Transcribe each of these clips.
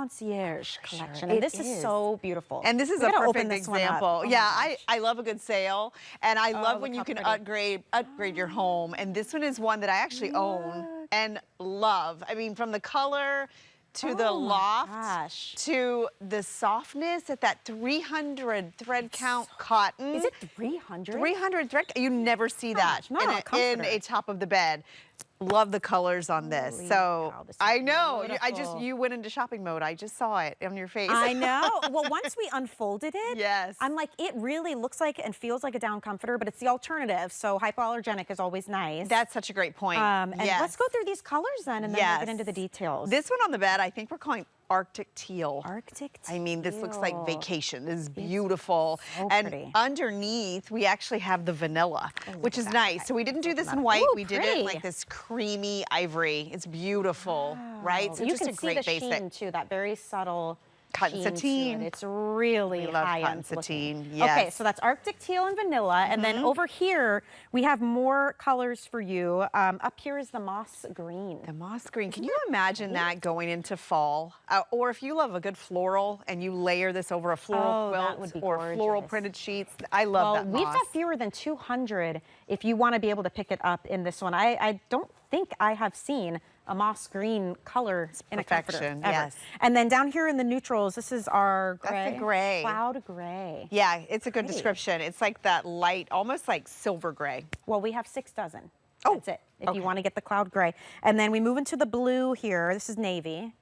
Concierge collection, Sure, and this is so beautiful. And this is a perfect example. Yeah, I love a good sale, and I love when you can upgrade your home. And this one is one that I actually own and love. I mean, from the color to the loft to the softness at that 300 thread count cotton. Is it 300? 300 thread. You never see that in a top of the bed. Love the colors on this. So I know you went into shopping mode. I just saw it on your face. I know. Well, once we unfolded it, yes, I'm like, it really looks like and feels like a down comforter, but it's the alternative. So hypoallergenic is always nice. That's such a great point. And let's go through these colors then, and then we'll get into the details. This one on the bed, I think we're calling Arctic teal. Arctic teal. I mean, this looks like vacation. This is beautiful. So and pretty. Underneath, we actually have the vanilla, which is nice. So we didn't do this in white. We did it like this creamy ivory. It's beautiful, right? So you just can a great see the basic. sheen too, that very subtle cotton sateen. It's really high cotton end sateen. Yes. Okay, so that's Arctic teal and vanilla, and then over here we have more colors for you. Up here is the moss green. The moss green. Can you imagine that going into fall? Or if you love a good floral and you layer this over a floral quilt or floral printed sheets. I love that moss. We've got fewer than 200 if you want to be able to pick it up in this one. I don't think I have seen a moss green color in a comforter ever. Yes. And then down here in the neutrals, this is our gray. That's the gray. Cloud gray. Yeah, it's a good description. It's like that light, almost like silver gray. Well, we have 6 dozen. That's it. If you want to get the cloud gray. And then we move into the blue here. This is navy.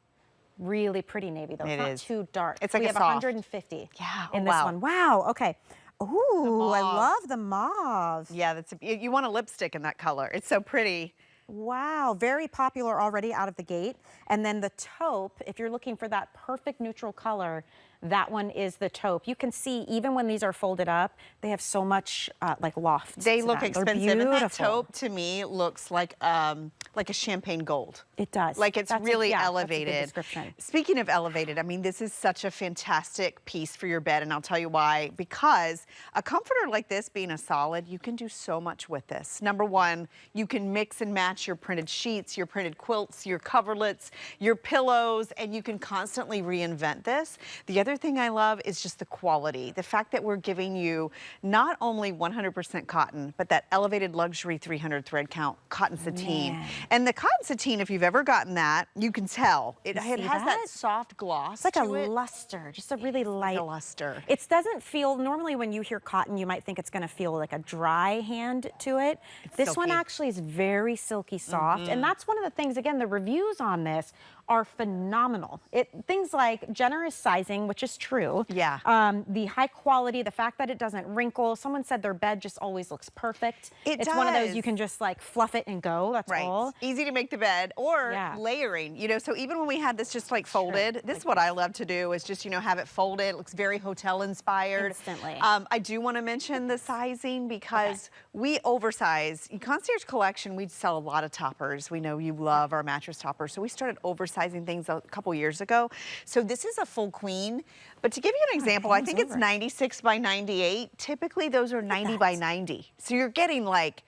Really pretty navy though. It's not too dark. It's like we have 150 in this one. Wow. Okay. Ooh, I love the mauve. Yeah, you want a lipstick in that color. It's so pretty. Wow, very popular already out of the gate. And then the taupe, if you're looking for that perfect neutral color, that one is the taupe. You can see even when these are folded up, they have so much like loft. They look expensive, and that taupe to me looks like a champagne gold. It does. Like it's really elevated. That's a good description. Speaking of elevated, I mean, this is such a fantastic piece for your bed, and I'll tell you why. Because a comforter like this being a solid, you can do so much with this. Number one, you can mix and match your printed sheets, your printed quilts, your coverlets, your pillows, and you can constantly reinvent this. The other thing I love is just the quality. The fact that we're giving you not only 100% cotton, but that elevated luxury 300 thread count cotton sateen. And the cotton sateen, if you've ever gotten that, you can tell. It has that soft gloss. It's like a luster, just a really light luster. It doesn't feel, normally when you hear cotton, you might think it's going to feel like a dry hand to it. This one actually is very silky soft. And that's one of the things, again, the reviews on this are phenomenal. Things like generous sizing, which is true. Yeah. The high quality, the fact that it doesn't wrinkle. Someone said their bed just always looks perfect. It's one of those you can just like fluff it and go. That's all. Easy to make the bed or layering. You know, so even when we had this just like folded, this is what I love to do is just, you know, have it folded. It looks very hotel inspired. Instantly. I do want to mention the sizing because we oversize. In Concierge Collection, we sell a lot of toppers. We know you love our mattress toppers, so we started oversizing things a couple years ago. So this is a full queen, but to give you an example, I think it's 96 by 98. Typically those are 90 by 90. So you're getting like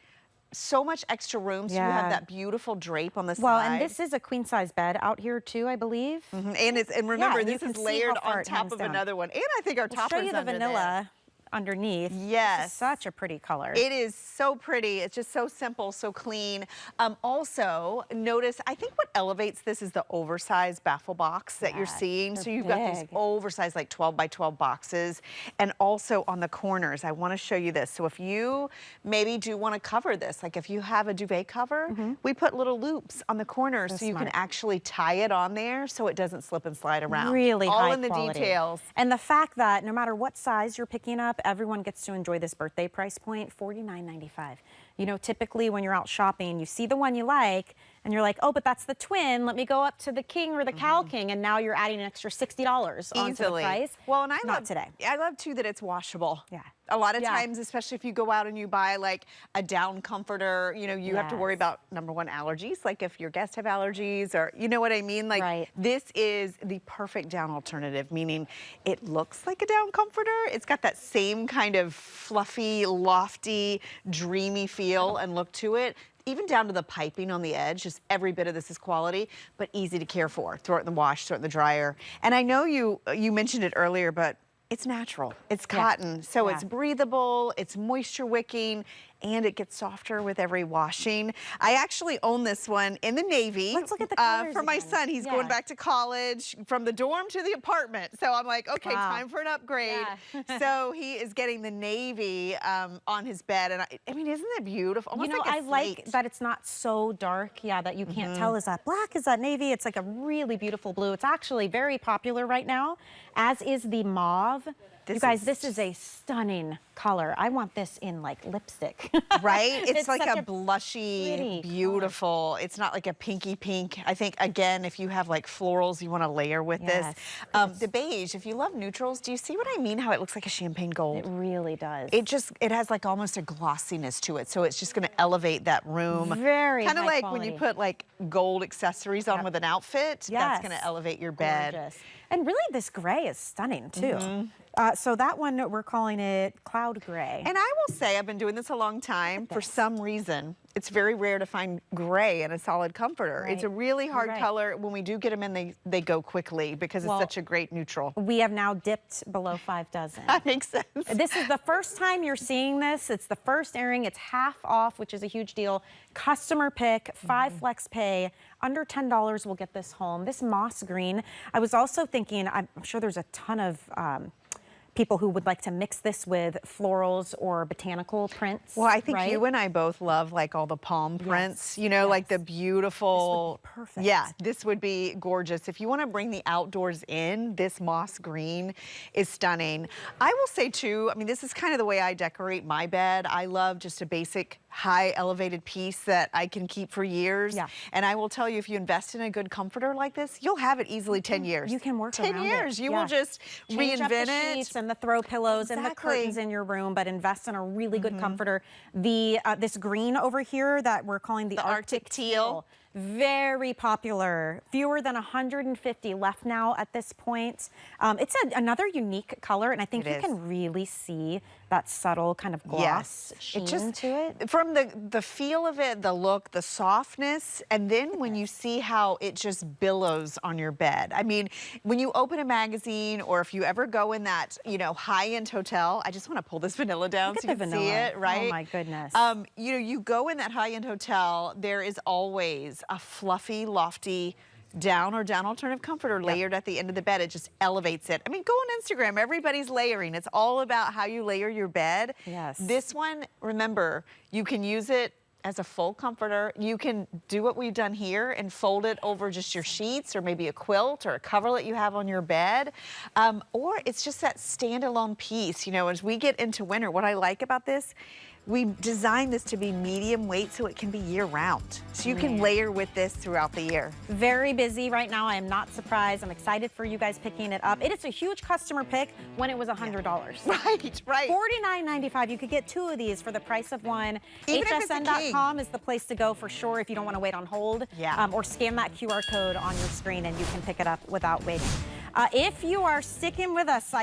so much extra room. So you have that beautiful drape on the side. Well, and this is a queen size bed out here too, I believe. And remember, this is layered on top of another one. And I think our topper's show you the vanilla underneath. Yes. This is such a pretty color. It is so pretty. It's just so simple, so clean. Also, notice, I think what elevates this is the oversized baffle box that you're seeing. So you've got these oversized like 12 by 12 boxes. And also on the corners, I want to show you this. So if you maybe do want to cover this, like if you have a duvet cover, we put little loops on the corners so you can actually tie it on there so it doesn't slip and slide around. Really high all in the quality. Details. And the fact that no matter what size you're picking up, everyone gets to enjoy this birthday price point, $49.95. You know, typically when you're out shopping, you see the one you like, and you're like, oh, but that's the twin. Let me go up to the king or the cow king, and now you're adding an extra $60 onto the price. Well, and I love today. I love too that it's washable. Yeah. A lot of times, especially if you go out and you buy like a down comforter, you know, you have to worry about number one, allergies. Like if your guests have allergies, or you know what I mean? Like this is the perfect down alternative, meaning it looks like a down comforter. It's got that same kind of fluffy, lofty, dreamy feel and look to it. even down to the piping on the edge, just every bit of this is quality, but easy to care for. Throw it in the wash, throw it in the dryer. And I know you mentioned it earlier, but it's natural. It's cotton, so it's breathable, it's moisture wicking, and it gets softer with every washing. I actually own this one in the navy. Let's look at the colors for my again. son. He's going back to college from the dorm to the apartment. So I'm like, okay, time for an upgrade. So he is getting the navy on his bed. And I mean, isn't it beautiful? Almost like a I like slate. that it's not so dark, that you can't tell, is that black, is that navy? It's like a really beautiful blue. It's actually very popular right now, as is the mauve. You guys, this is a stunning color. I want this in like lipstick. Right? It's like a pretty blushy, beautiful. It's not like a pinky pink. I think, again, if you have like florals you want to layer with this. The beige, if you love neutrals, do you see what I mean? How it looks like a champagne gold? It really does. It has like almost a glossiness to it. So it's just going to elevate that room. Very kind of high like quality. when you put like gold accessories on with an outfit. That's going to elevate your bed. Gorgeous. And really, this gray is stunning too. So that one, we're calling it cloud gray. And I will say, I've been doing this a long time. For some reason, it's very rare to find gray in a solid comforter. It's a really hard color. When we do get them in, they go quickly because it's such a great neutral. We have now dipped below 5 dozen. That makes sense. This is the first time you're seeing this. It's the first airing. It's half off, which is a huge deal. Customer pick, 5 flex pay. Under $10 will get this home. This moss green. I was also thinking, I'm sure there's a ton of people who would like to mix this with florals or botanical prints. Well, I think you and I both love like all the palm prints, you know, like the beautiful. This would be perfect. Yeah, this would be gorgeous. If you want to bring the outdoors in, this moss green is stunning. I will say too, I mean, this is kind of the way I decorate my bed. I love just a basic high elevated piece that I can keep for years. And I will tell you, if you invest in a good comforter like this, you'll have it easily 10 years. You can work 10 around years. it. You will just Change up reinvent the sheets and the throw pillows and the curtains in your room, but invest in a really good comforter. The this green over here that we're calling the Arctic teal. Very popular. Fewer than 150 left now at this point. It's another unique color, and I think you can really see that subtle kind of gloss sheen to it. From the feel of it, the look, the softness, and then when you see how it just billows on your bed. I mean, when you open a magazine or if you ever go in that, you know, high-end hotel, I just want to pull this vanilla down so you can see it, right? Oh my goodness. You know, you go in that high-end hotel, there is always a fluffy, lofty down alternative comforter layered at the end of the bed. It just elevates it. I mean, go on Instagram. Everybody's layering. It's all about how you layer your bed. This one, remember, you can use it as a full comforter. You can do what we've done here and fold it over just your sheets or maybe a quilt or a coverlet you have on your bed. Or it's just that standalone piece. You know, as we get into winter, what I like about this, we designed this to be medium weight so it can be year round. So you can layer with this throughout the year. Very busy right now. I am not surprised. I'm excited for you guys picking it up. It is a huge customer pick when it was $100. Right. $49.95. You could get 2 of these for the price of one. HSN.com is the place to go for sure if you don't want to wait on hold. Or scan that QR code on your screen and you can pick it up without waiting. If you are sticking with us,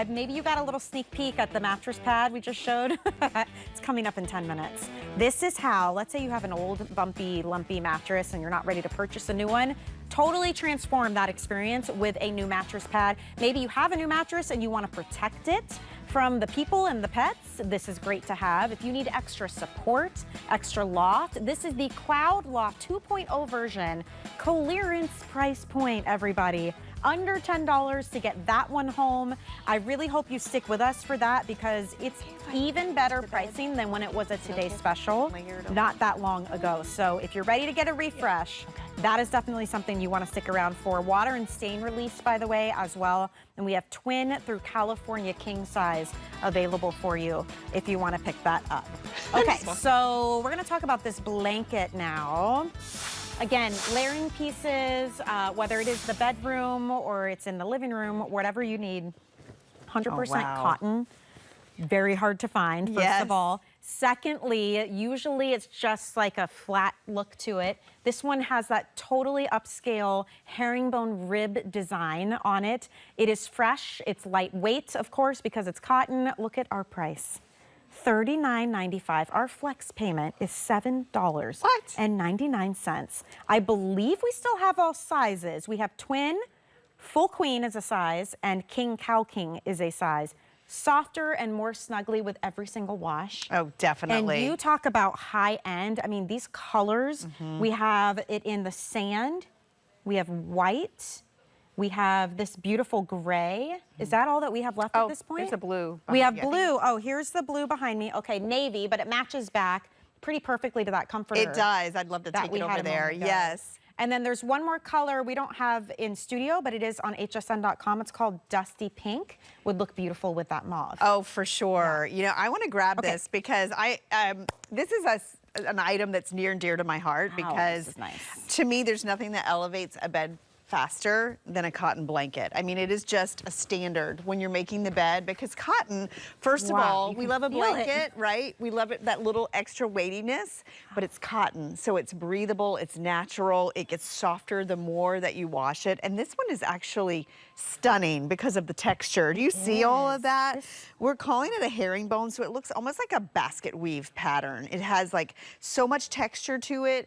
maybe you got a little sneak peek at the mattress pad we just showed. It's coming up in 10 minutes. This is how, let's say you have an old, bumpy, lumpy mattress and you're not ready to purchase a new one. Totally transform that experience with a new mattress pad. Maybe you have a new mattress and you want to protect it from the people and the pets. This is great to have. If you need extra support, extra loft, this is the Cloud Loft 2.0 version. Clearance price point, everybody. Under $10 to get that one home. I really hope you stick with us for that because it's even better pricing than when it was a Today Special not that long ago. So if you're ready to get a refresh, that is definitely something you want to stick around for. Water and stain release, by the way, as well. And we have twin through California king size available for you if you want to pick that up. Okay, so we're going to talk about this blanket now. Again, layering pieces, whether it is the bedroom or it's in the living room, whatever you need. 100% cotton. Very hard to find, first of all. Secondly, usually it's just like a flat look to it. This one has that totally upscale herringbone rib design on it. It is fresh. It's lightweight, of course, because it's cotton. Look at our price. $39.95. Our flex payment is $7.99. I believe we still have all sizes. We have twin, full queen is a size, and king cow king is a size. Softer and more snuggly with every single wash. Oh, definitely. And you talk about high end. I mean, these colors, we have it in the sand, we have white, we have this beautiful gray. Is that all that we have left at this point? There's a blue. We have blue. Oh, here's the blue behind me. Okay, navy, but it matches back pretty perfectly to that comforter. It does. I'd love to take it over there. Yes. And then there's one more color we don't have in studio, but it is on hsn.com. It's called Dusty Pink. Would look beautiful with that mauve. Oh, for sure. You know, I want to grab this because this is an item that's near and dear to my heart because this is nice. To me, there's nothing that elevates a bed faster than a cotton blanket. I mean, it is just a standard when you're making the bed because cotton, first of all, we love a blanket, right? We love it, that little extra weightiness, but it's cotton. So it's breathable, it's natural, it gets softer the more that you wash it. And this one is actually stunning because of the texture. Do you see all of that? We're calling it a herringbone, so it looks almost like a basket weave pattern. It has like so much texture to it.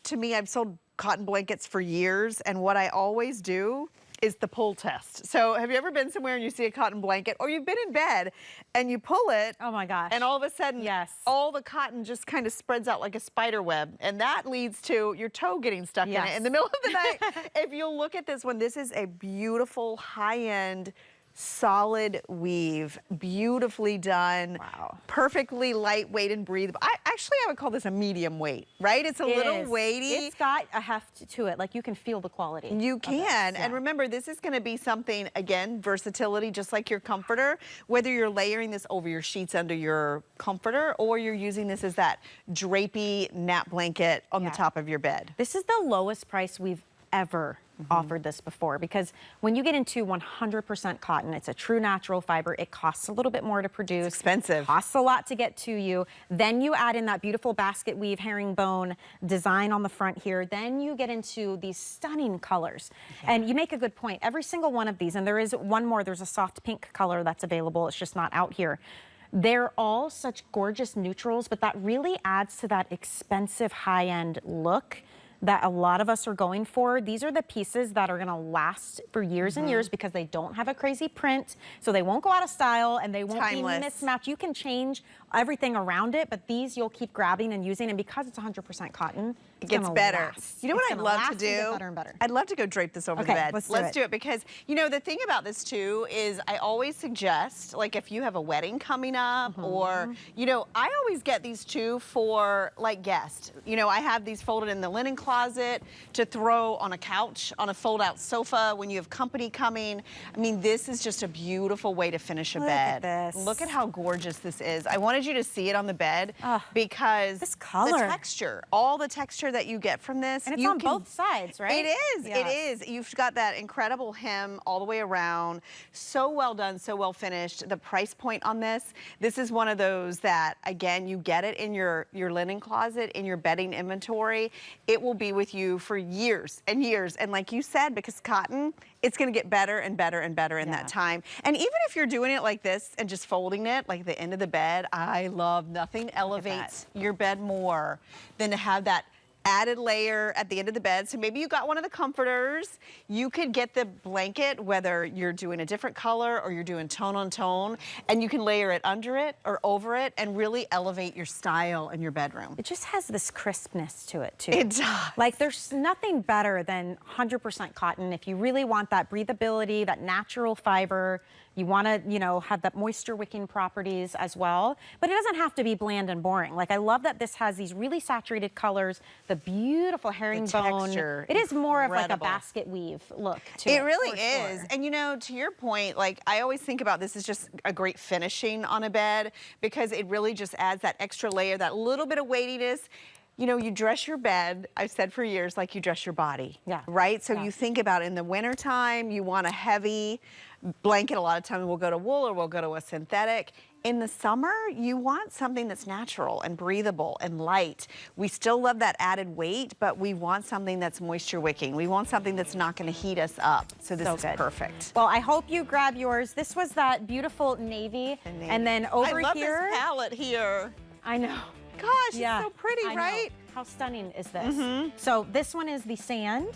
To me, I've sold cotton blankets for years, and what I always do is the pull test. So have you ever been somewhere and you see a cotton blanket, or you've been in bed and you pull it? Oh my gosh. And all of a sudden, all the cotton just kind of spreads out like a spider web, and that leads to your toe getting stuck in it in the middle of the night. If you'll look at this one, this is a beautiful high-end solid weave, beautifully done, perfectly lightweight and breathable. I would call this a medium weight, right? It's a little weighty. It's got a heft to it, like you can feel the quality. You can, and remember, this is gonna be something, again, versatility, just like your comforter, whether you're layering this over your sheets under your comforter, or you're using this as that drapey nap blanket on the top of your bed. This is the lowest price we've ever offered this before, because when you get into 100% cotton, it's a true natural fiber. It costs a little bit more to produce. It's expensive. Costs a lot to get to you. Then you add in that beautiful basket weave herringbone design on the front here. Then you get into these stunning colors. And you make a good point. Every single one of these, and there is one more, there's a soft pink color that's available. It's just not out here. They're all such gorgeous neutrals, but that really adds to that expensive high-end look that a lot of us are going for. These are the pieces that are going to last for years and years because they don't have a crazy print, so they won't go out of style and they won't be mismatched. You can change everything around it, but these you'll keep grabbing and using, and because it's 100% cotton, it gets better. You know what I'd love to do? Better and better. I'd love to go drape this over the bed. Let's do it because, you know, the thing about this too is I always suggest, like if you have a wedding coming up or, you know, I always get these too for like guests. You know, I have these folded in the linen closet to throw on a couch, on a fold-out sofa when you have company coming. I mean, this is just a beautiful way to finish a bed. Look at this. Look at how gorgeous this is. I wanted you to see it on the bed because this color, the texture, all the texture that you get from this. And it's on both sides, right? It is, it is. You've got that incredible hem all the way around. So well done, so well finished. The price point on this is one of those that, again, you get it in your linen closet, in your bedding inventory. It will be with you for years and years. And like you said, because cotton, it's gonna get better and better and better in that time. And even if you're doing it like this and just folding it, like the end of the bed, I love nothing elevates your bed more than to have that added layer at the end of the bed. So maybe you got one of the comforters. You could get the blanket, whether you're doing a different color or you're doing tone on tone, and you can layer it under it or over it and really elevate your style in your bedroom. It just has this crispness to it too. It does. Like there's nothing better than 100% cotton. If you really want that breathability, that natural fiber, you want to, you know, have that moisture wicking properties as well, but it doesn't have to be bland and boring. Like I love that this has these really saturated colors, the beautiful herringbone. Texture, it is more of like a basket weave look to it. It really is. And you know, to your point, like I always think about this as just a great finishing on a bed because it really just adds that extra layer, that little bit of weightiness. you know, you dress your bed, I've said for years, like you dress your body. Yeah. Right? So Yeah. you think about in the wintertime, you want a heavy blanket. A lot of times we'll go to wool or we'll go to a synthetic. In the summer, you want something that's natural and breathable and light. We still love that added weight, but we want something that's moisture wicking. We want something that's not going to heat us up. So this is good. perfect. Well, I hope you grab yours. This was that beautiful navy. And then over I love here. this palette here. I know. Gosh, Yeah, it's so pretty, I know. right? How stunning is this? So this one is the sand,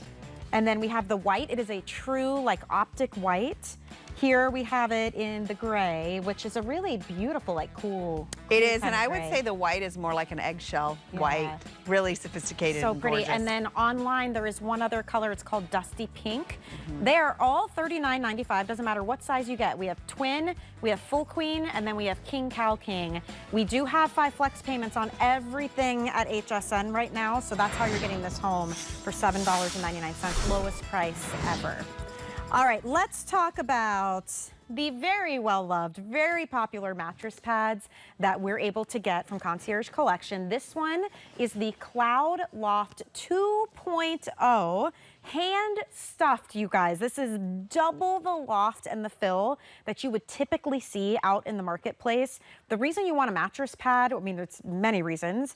and then we have the white. It is a true like optic white. Here we have it in the gray, which is a really beautiful, like cool. It is, kind and of I would gray. say the white is more like an eggshell Yeah. white. Really sophisticated So and pretty. gorgeous. And then online there is one other color. It's called Dusty Pink. They are all $39.95. Doesn't matter what size you get. We have twin, we have full queen, and then we have king cow king. We do have 5 flex payments on everything at HSN right now. So that's how you're getting this home for $7.99. Lowest price ever. All right, let's talk about the very well-loved, very popular mattress pads that we're able to get from Concierge Collection. This one is the Cloud Loft 2.0. Hand stuffed, you guys. This is double the loft and the fill that you would typically see out in the marketplace. The reason you want a mattress pad, I mean, there's many reasons.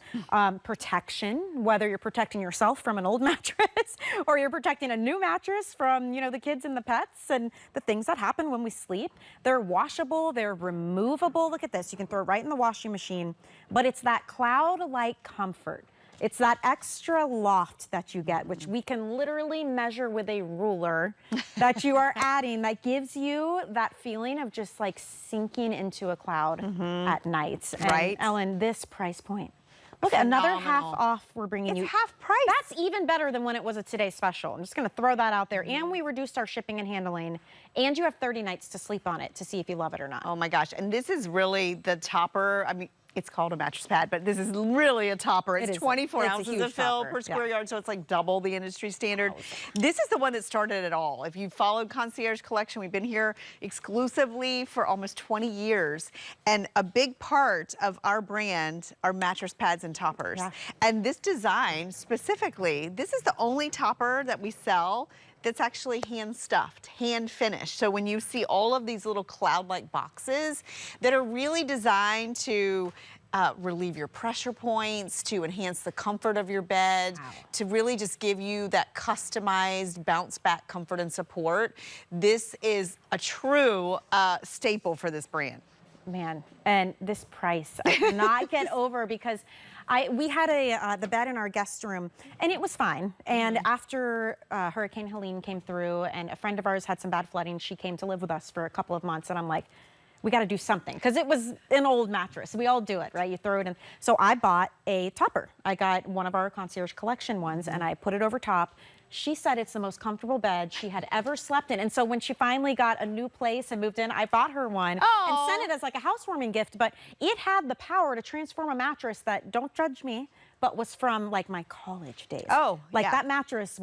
Protection, whether you're protecting yourself from an old mattress or you're protecting a new mattress from, you know, the kids and the pets and the things that happen when we sleep. They're washable, they're removable. Look at this, you can throw it right in the washing machine, but it's that cloud-like comfort. It's that extra loft that you get, which we can literally measure with a ruler that you are adding, that gives you that feeling of just like sinking into a cloud at night. And Right. Ellen, this price point. Look, another half Phenomenal. off we're bringing you. It's half price. That's even better than when it was a Today Special. I'm just going to throw that out there. And we reduced our shipping and handling. And you have 30 nights to sleep on it to see if you love it or not. Oh my gosh, and this is really the topper. I mean, it's called a mattress pad, but this is really a topper. It's 24 ounces huge of fill topper. per square yard, so it's like double the industry standard. Oh, This is the one that started it all. If you followed Concierge Collection, we've been here exclusively for almost 20 years, and a big part of our brand are mattress pads and toppers. Yeah. And this design specifically, this is the only topper that we sell that's actually hand stuffed, hand finished. So when you see all of these little cloud-like boxes that are really designed to relieve your pressure points, to enhance the comfort of your bed, to really just give you that customized bounce back comfort and support. This is a true staple for this brand. Man, and this price I cannot get over because we had the bed in our guest room and it was fine. And after Hurricane Helene came through and a friend of ours had some bad flooding, she came to live with us for a couple of months, and I'm like, we got to do something because it was an old mattress. We all do it, right? You throw it in. So I bought a topper. I got one of our Concierge Collection ones and I put it over top. She said it's the most comfortable bed she had ever slept in. And so when she finally got a new place and moved in, I bought her one and sent it as like a housewarming gift. But it had the power to transform a mattress that, don't judge me, but was from like my college days. Oh, like yeah. that mattress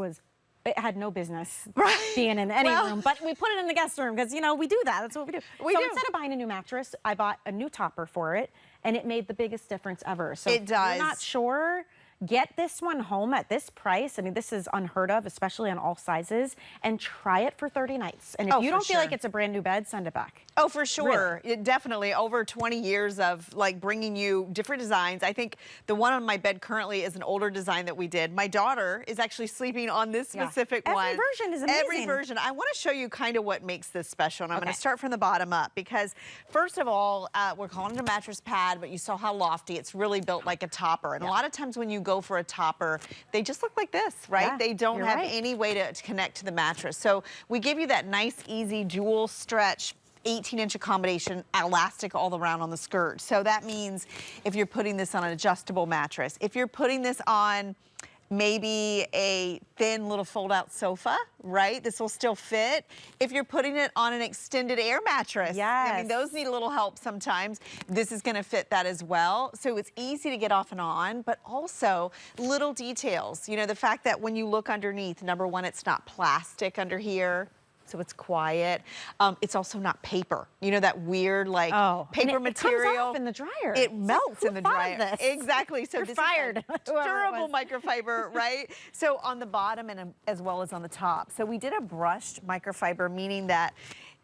it had no business Right. being in any Well- room, but we put it in the guest room because, you know, we do that. That's what we do. We so do. instead of buying a new mattress, I bought a new topper for it, and it made the biggest difference ever. So It if you're does. not sure, get this one home at this price. I mean, this is unheard of, especially on all sizes, and try it for 30 nights. And if you for don't feel like sure. it's a brand new bed, send it back. Oh, for sure. It definitely over 20 years of like bringing you different designs. I think the one on my bed currently is an older design that we did. My daughter is actually sleeping on this specific one. Every version is amazing. Every version. I want to show you kind of what makes this special. And I'm going Okay. to start from the bottom up because first of all, we're calling it a mattress pad, but you saw how lofty. It's really built like a topper. And a lot of times when you go for a topper, they just look like this, right? Yeah, they don't you're have right. any way to connect to the mattress. So we give you that nice, easy dual stretch 18-inch accommodation, elastic all around on the skirt. So that means if you're putting this on an adjustable mattress, if you're putting this on maybe a thin little fold-out sofa, right? This will still fit. If you're putting it on an extended air mattress, I mean, Yes. those need a little help sometimes. This is gonna fit that as well. So it's easy to get off and on, but also little details. You know, the fact that when you look underneath, number one, it's not plastic under here. so it's quiet. It's also not paper. You know that weird like paper and material. It comes off in the dryer. It melts in the dryer. This? Exactly. So You're this fired. is durable microfiber, right? So on the bottom and as well as on the top. So we did a brushed microfiber, meaning that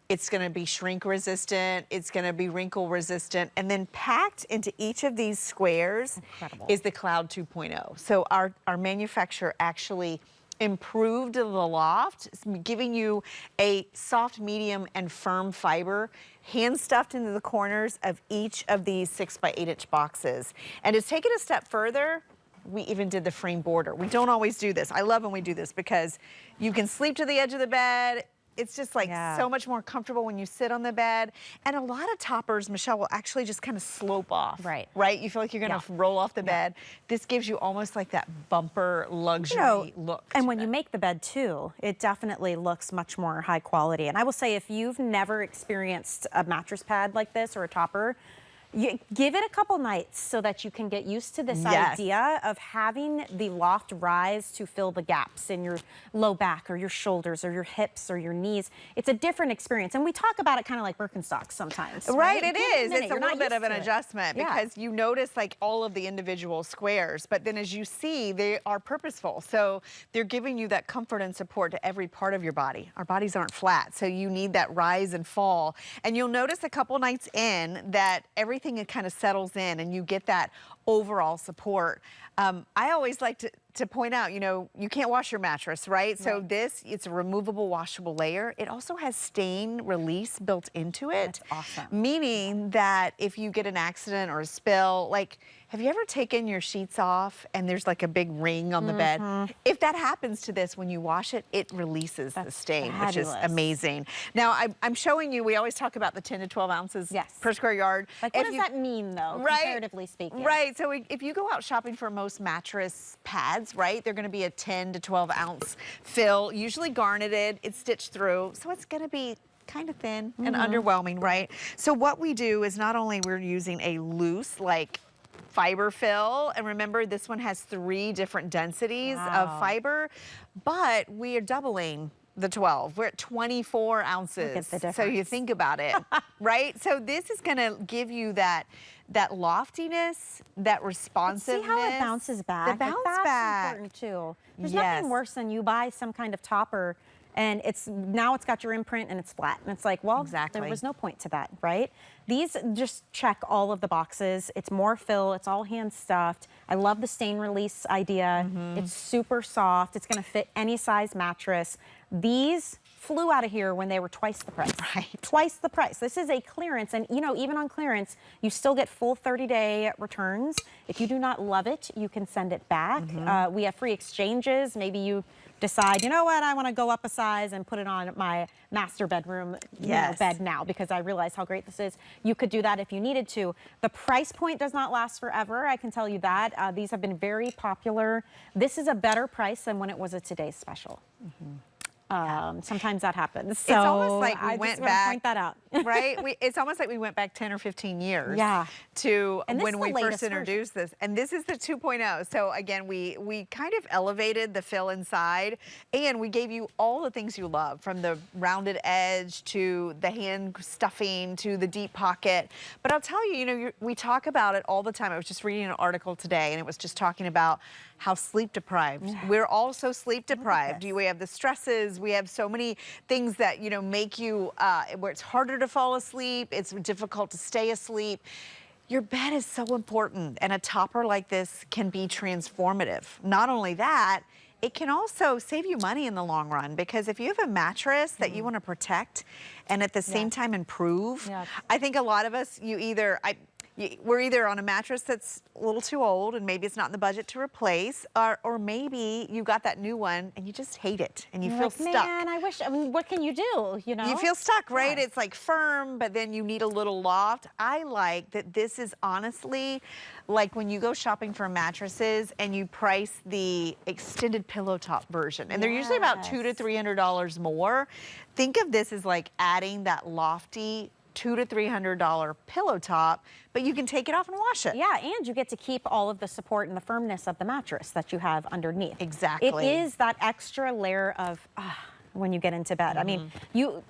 it's going to be shrink resistant, it's going to be wrinkle resistant, and then packed into each of these squares is the Cloud 2.0. So our manufacturer actually improved the loft, giving you a soft, medium, and firm fiber hand stuffed into the corners of each of these 6 by 8 inch boxes. And to take it a step further, we even did the frame border. We don't always do this. I love when we do this because you can sleep to the edge of the bed. It's just like so much more comfortable when you sit on the bed. And a lot of toppers, Michelle, will actually just kind of slope off. Right? You feel like you're going to roll off the bed. This gives you almost like that bumper luxury look. And when you make the bed too, it definitely looks much more high quality. And I will say, if you've never experienced a mattress pad like this or a topper, you give it a couple nights so that you can get used to this idea of having the loft rise to fill the gaps in your low back or your shoulders or your hips or your knees. It's a different experience. And we talk about it kind of like Birkenstocks sometimes. Right, it is. It's a little bit of an adjustment because you notice like all of the individual squares, but then as you see, they are purposeful. So they're giving you that comfort and support to every part of your body. Our bodies aren't flat, so you need that rise and fall. And you'll notice a couple nights in that everything it kind of settles in and you get that overall support. I always like to point out, you know, you can't wash your mattress, right? So this, it's a removable washable layer. It also has stain release built into it. That's awesome. Meaning that if you get an accident or a spill, like, have you ever taken your sheets off and there's like a big ring on the bed? If that happens to this, when you wash it, it releases the stain, which is amazing. Now, I'm showing you, we always talk about the 10 to 12 ounces per square yard. Like, what does that mean, though, comparatively speaking? Right, so if you go out shopping for most mattress pads, right, they're gonna be a 10 to 12 ounce fill, usually garneted, it's stitched through, so it's gonna be kind of thin and underwhelming, right? So what we do is not only we're using a loose, like, fiber fill, and remember this one has 3 different densities of fiber, but we are doubling the 12. We're at 24 ounces. Look at the difference. So you think about it, right? So this is gonna give you that loftiness, that responsiveness. See how it bounces back? The bounce that's back. important too. There's nothing worse than you buy some kind of topper and now it's got your imprint and it's flat. And it's like, well, there was no point to that, right? These just check all of the boxes. It's more fill, it's all hand stuffed. I love the stain release idea. It's super soft. It's gonna fit any size mattress. These flew out of here when they were twice the price. Twice the price. This is a clearance, and you know, even on clearance, you still get full 30-day returns. If you do not love it, you can send it back. We have free exchanges. Maybe you decide, you know what, I want to go up a size and put it on my master bedroom bed now because I realize how great this is. You could do that if you needed to. The price point does not last forever, I can tell you that. These have been very popular. This is a better price than when it was a Today's Special. Sometimes that happens. So it's almost like we went back. Point that out. Right? It's almost like we went back 10 or 15 years to when we first introduced this. And this is the 2.0. So again, we kind of elevated the fill inside and we gave you all the things you love, from the rounded edge to the hand stuffing to the deep pocket. But I'll tell you, you know, we talk about it all the time. I was just reading an article today and it was just talking about how sleep deprived. We're also sleep deprived. We have the stresses. We have so many things that, you know, make you, where it's harder to fall asleep. It's difficult to stay asleep. Your bed is so important, and a topper like this can be transformative. Not only that, it can also save you money in the long run, because if you have a mattress that you want to protect and at the same time improve, I think a lot of us, we're either on a mattress that's a little too old and maybe it's not in the budget to replace, or maybe you got that new one and you just hate it and you feel stuck. Man, I mean, what can you do, you know? You feel stuck, right? It's like firm, but then you need a little loft. I like that this is honestly like when you go shopping for mattresses and you price the extended pillow top version, and they're usually about $200 to $300 more. Think of this as like adding that lofty $200 to $300 pillow top, but you can take it off and wash it. Yeah, and you get to keep all of the support and the firmness of the mattress that you have underneath. Exactly. It is that extra layer of when you get into bed. I mean,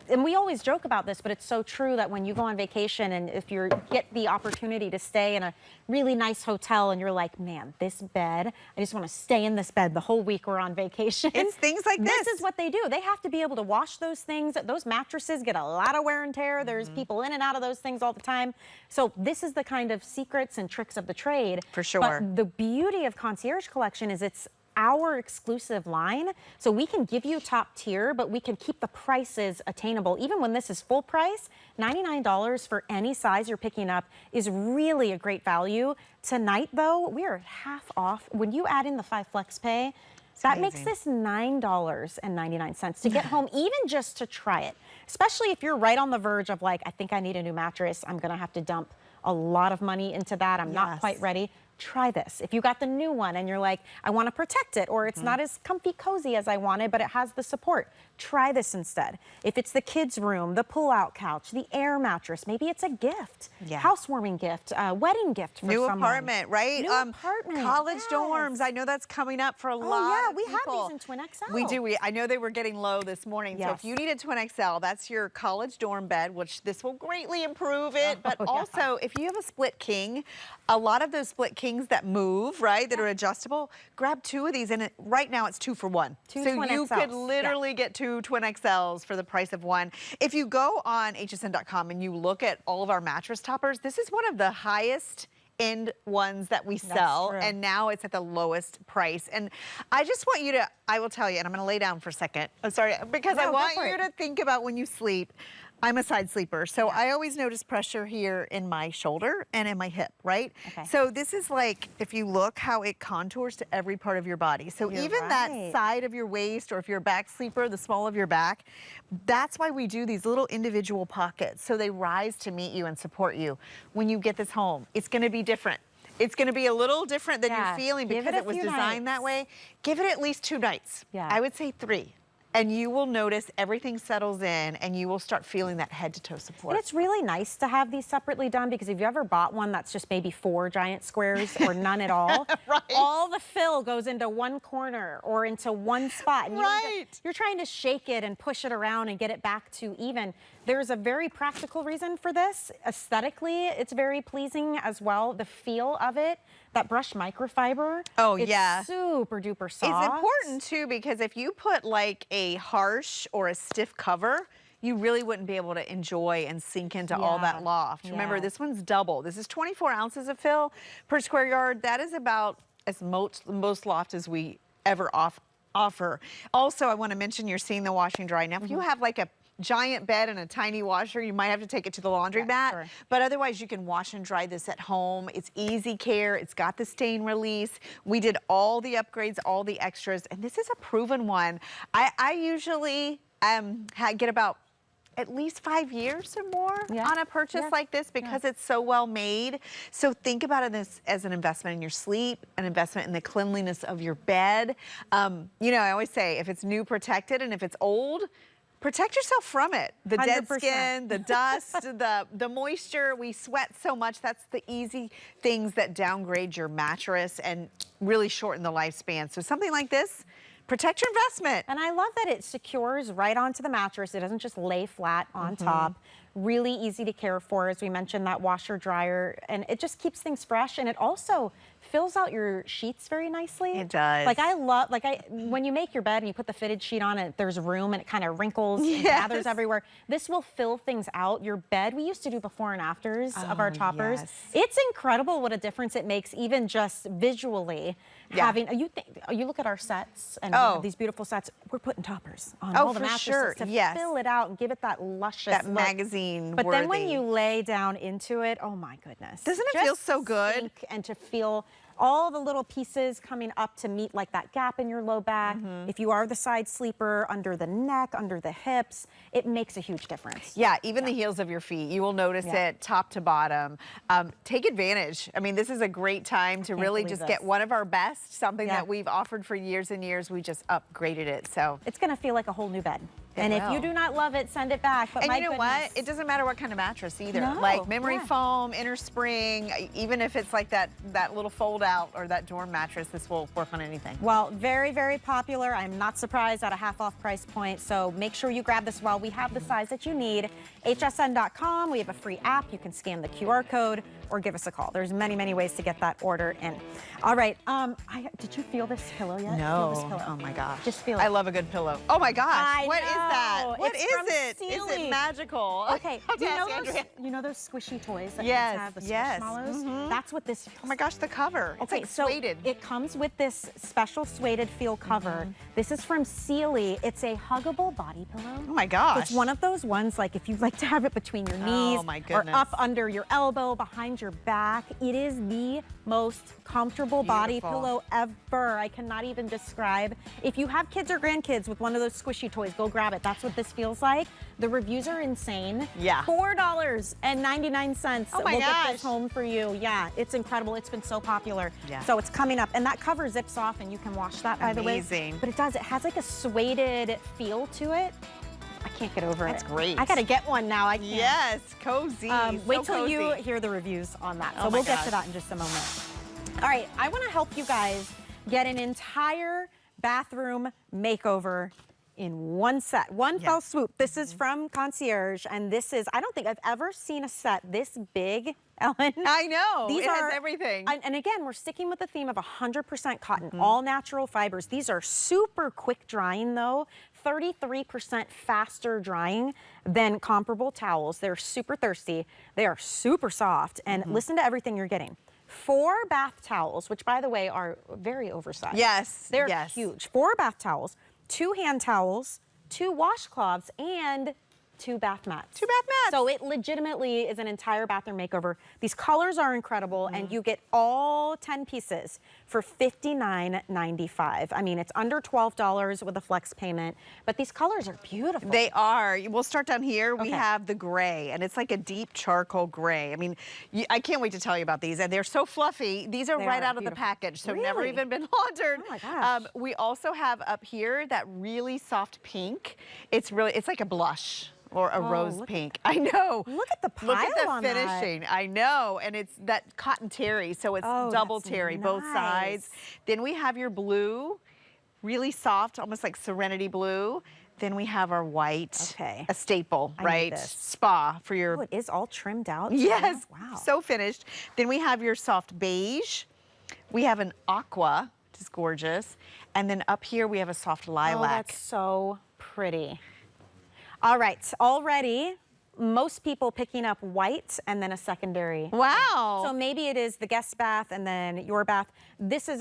and we always joke about this, but it's so true that when you go on vacation and if you get the opportunity to stay in a really nice hotel and you're like, man, this bed, I just want to stay in this bed the whole week we're on vacation. It's things like this. This is what they do. They have to be able to wash those things. Those mattresses get a lot of wear and tear. There's people in and out of those things all the time. So this is the kind of secrets and tricks of the trade. For sure. But the beauty of Concierge Collection is it's our exclusive line. So we can give you top tier, but we can keep the prices attainable. Even when this is full price, $99 for any size you're picking up is really a great value. Tonight, though, we are half off. When you add in the 5 flex pay, that makes this $9.99 to get home, even just to try it. Especially if you're right on the verge of like, I think I need a new mattress. I'm going to have to dump a lot of money into that. I'm not quite ready. Try this. If you got the new one and you're like, I want to protect it, or it's not as comfy cozy as I wanted, but it has the support, try this instead. If it's the kids' room, the pull-out couch, the air mattress, maybe it's a gift, housewarming gift, wedding gift for new someone. Apartment, right? New apartment. College dorms. I know that's coming up for a lot of we people. have these in Twin XL. We do. I know they were getting low this morning. So if you need a Twin XL, that's your college dorm bed, which this will greatly improve it. But also, if you have a split king, a lot of those split kings that move, right, that are adjustable, grab 2 of these. And right now it's 2 for 1. Two so Twin you XLs. could literally get 2 Twin XLs for the price of 1. If you go on hsn.com and you look at all of our mattress toppers, this is one of the highest end ones that we sell, and now it's at the lowest price. And I just want you to, I will tell you, and I'm going to lay down for a second. I'm sorry, because I want you to think about when you sleep. I'm a side sleeper, so I always notice pressure here in my shoulder and in my hip, right? So this is like, if you look how it contours to every part of your body. So even that side of your waist, or if you're a back sleeper, the small of your back, that's why we do these little individual pockets. So they rise to meet you and support you. When you get this home, it's gonna be different. It's going to be a little different than you're feeling because it was designed that way. Give it at least 2 nights. I would say 3. And you will notice everything settles in and you will start feeling that head to toe support. And it's really nice to have these separately done, because if you ever bought one that's just maybe 4 giant squares or none at all, all the fill goes into one corner or into one spot. And you're trying to shake it and push it around and get it back to even. There's a very practical reason for this. Aesthetically, it's very pleasing as well. The feel of it, that brushed microfiber. It's super duper soft. It's important too, because if you put like a harsh or a stiff cover, you really wouldn't be able to enjoy and sink into all that loft. Remember, this one's double. This is 24 ounces of fill per square yard. That is about as most loft as we ever offer. Also, I want to mention, you're seeing the washing dry. Now, if you have like a giant bed and a tiny washer, you might have to take it to the laundromat. But otherwise, you can wash and dry this at home. It's easy care. It's got the stain release. We did all the upgrades, all the extras, and this is a proven one. I usually get about at least 5 years or more on a purchase like this, because it's so well made. So think about it as an investment in your sleep, an investment in the cleanliness of your bed. You know, I always say, if it's new, protect it, and if it's old, protect yourself from it. The 100%. Dead skin, the dust, the moisture. We sweat so much. That's the easy things that downgrade your mattress and really shorten the lifespan. So something like this, protect your investment. And I love that it secures right onto the mattress. It doesn't just lay flat on top. Really easy to care for, as we mentioned, that washer dryer, and it just keeps things fresh, and it also fills out your sheets very nicely. It does. Like when you make your bed and you put the fitted sheet on and there's room and it kind of wrinkles and gathers everywhere. This will fill things out. Your bed, we used to do before and afters of our toppers. It's incredible what a difference it makes, even just visually. Having you look at our sets and we have these beautiful sets. We're putting toppers on all the mattresses to fill it out and give it that luscious look. Magazine But then when you lay down into it, oh my goodness. Doesn't it feel so good? And to feel all the little pieces coming up to meet like that gap in your low back. If you are the side sleeper, under the neck, under the hips, it makes a huge difference. Yeah, even the heels of your feet, you will notice it top to bottom. Take advantage. I mean, this is a great time to really just get one of our best, something that we've offered for years and years. We just upgraded it. So it's going to feel like a whole new bed. And if you do not love it, send it back. But and my you know goodness. what? It doesn't matter what kind of mattress either. No, Like memory yeah. foam, inner spring, even if it's like that little fold out or that dorm mattress, this will work on anything. Well, very, very popular. I'm not surprised at a half off price point. So make sure you grab this while we have the size that you need. hsn.com. We have a free app. You can scan the QR code or give us a call. There's many, many ways to get that order in. All right. Did you feel this pillow yet? Feel this pillow. Oh my gosh. Just feel it. I love a good pillow. Oh my gosh. What is that? know. What It's is from it? Sealy. Is it magical? Okay, you know those squishy toys that Yes, kids have, the yes. Squishmallows? That's what this feels. Oh my gosh, the cover. It's Okay, like so suede. it comes with this special suede feel cover. This is from Sealy. It's a huggable body pillow. Oh my gosh. It's one of those ones, like if you like to have it between your knees my or goodness. up under your elbow, behind your back. It is the most comfortable body Beautiful. pillow ever. I cannot even describe. If you have kids or grandkids with one of those squishy toys, go grab it. That's what this feels like. The reviews are insane. Yeah. $4.99. Oh my we'll get gosh. this home for you. Yeah, it's incredible. It's been so popular. Yeah. So it's coming up, and that cover zips off, and you can wash that, by the way. Amazing. But it does. It has like a suede feel to it. I can't get over it. That's great. I gotta get one now. I can't. Yes, cozy. Wait so till you cozy. hear the reviews on that. So Oh my we'll get gosh. to that in just a moment. All right, I want to help you guys get an entire bathroom makeover in one set, one fell swoop. This is from Concierge, and this is, I don't think I've ever seen a set this big, Ellen. I know. These it are has everything. And again, we're sticking with the theme of 100% cotton, all natural fibers. These are super quick drying though, 33% faster drying than comparable towels. They're super thirsty. They are super soft. And listen to everything you're getting. 4 bath towels, which by the way are very oversized. Yes. They're yes. huge. 4 bath towels, 2 hand towels, 2 washcloths, and 2 bath mats. 2 bath mats. So it legitimately is an entire bathroom makeover. These colors are incredible, and you get all 10 pieces for $59.95. I mean, it's under $12 with a flex payment, but these colors are beautiful. They are. We'll start down here. We Okay. have the gray, and it's like a deep charcoal gray. I mean, I can't wait to tell you about these. And they're so fluffy. These are They right are out of the beautiful. package, so never Really? even been laundered. Oh my gosh. We also have up here that really soft pink. It's like a blush. Or a rose look at pink. I know. Look at the Look at pile the on that. finishing. I know. And it's that cotton terry, so it's Oh, double that's terry, both sides. nice. Then we have your blue, really soft, almost like serenity blue. Then we have our white, Okay. a staple, I need right? this. Spa for your, Oh, it is all trimmed out. yes, Wow. so finished. Then we have your soft beige. We have an aqua, which is gorgeous. And then up here we have a soft Oh, lilac. that's so pretty. All right, already most people picking up white and then a secondary. Wow. So maybe it is the guest bath and then your bath.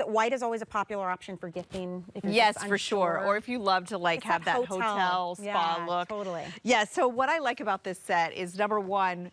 White is always a popular option for gifting. If you're Yes, just for sure. unsure. Or if you love to like It's have that that hotel spa Yeah, look. totally. Yeah, so what I like about this set is number one,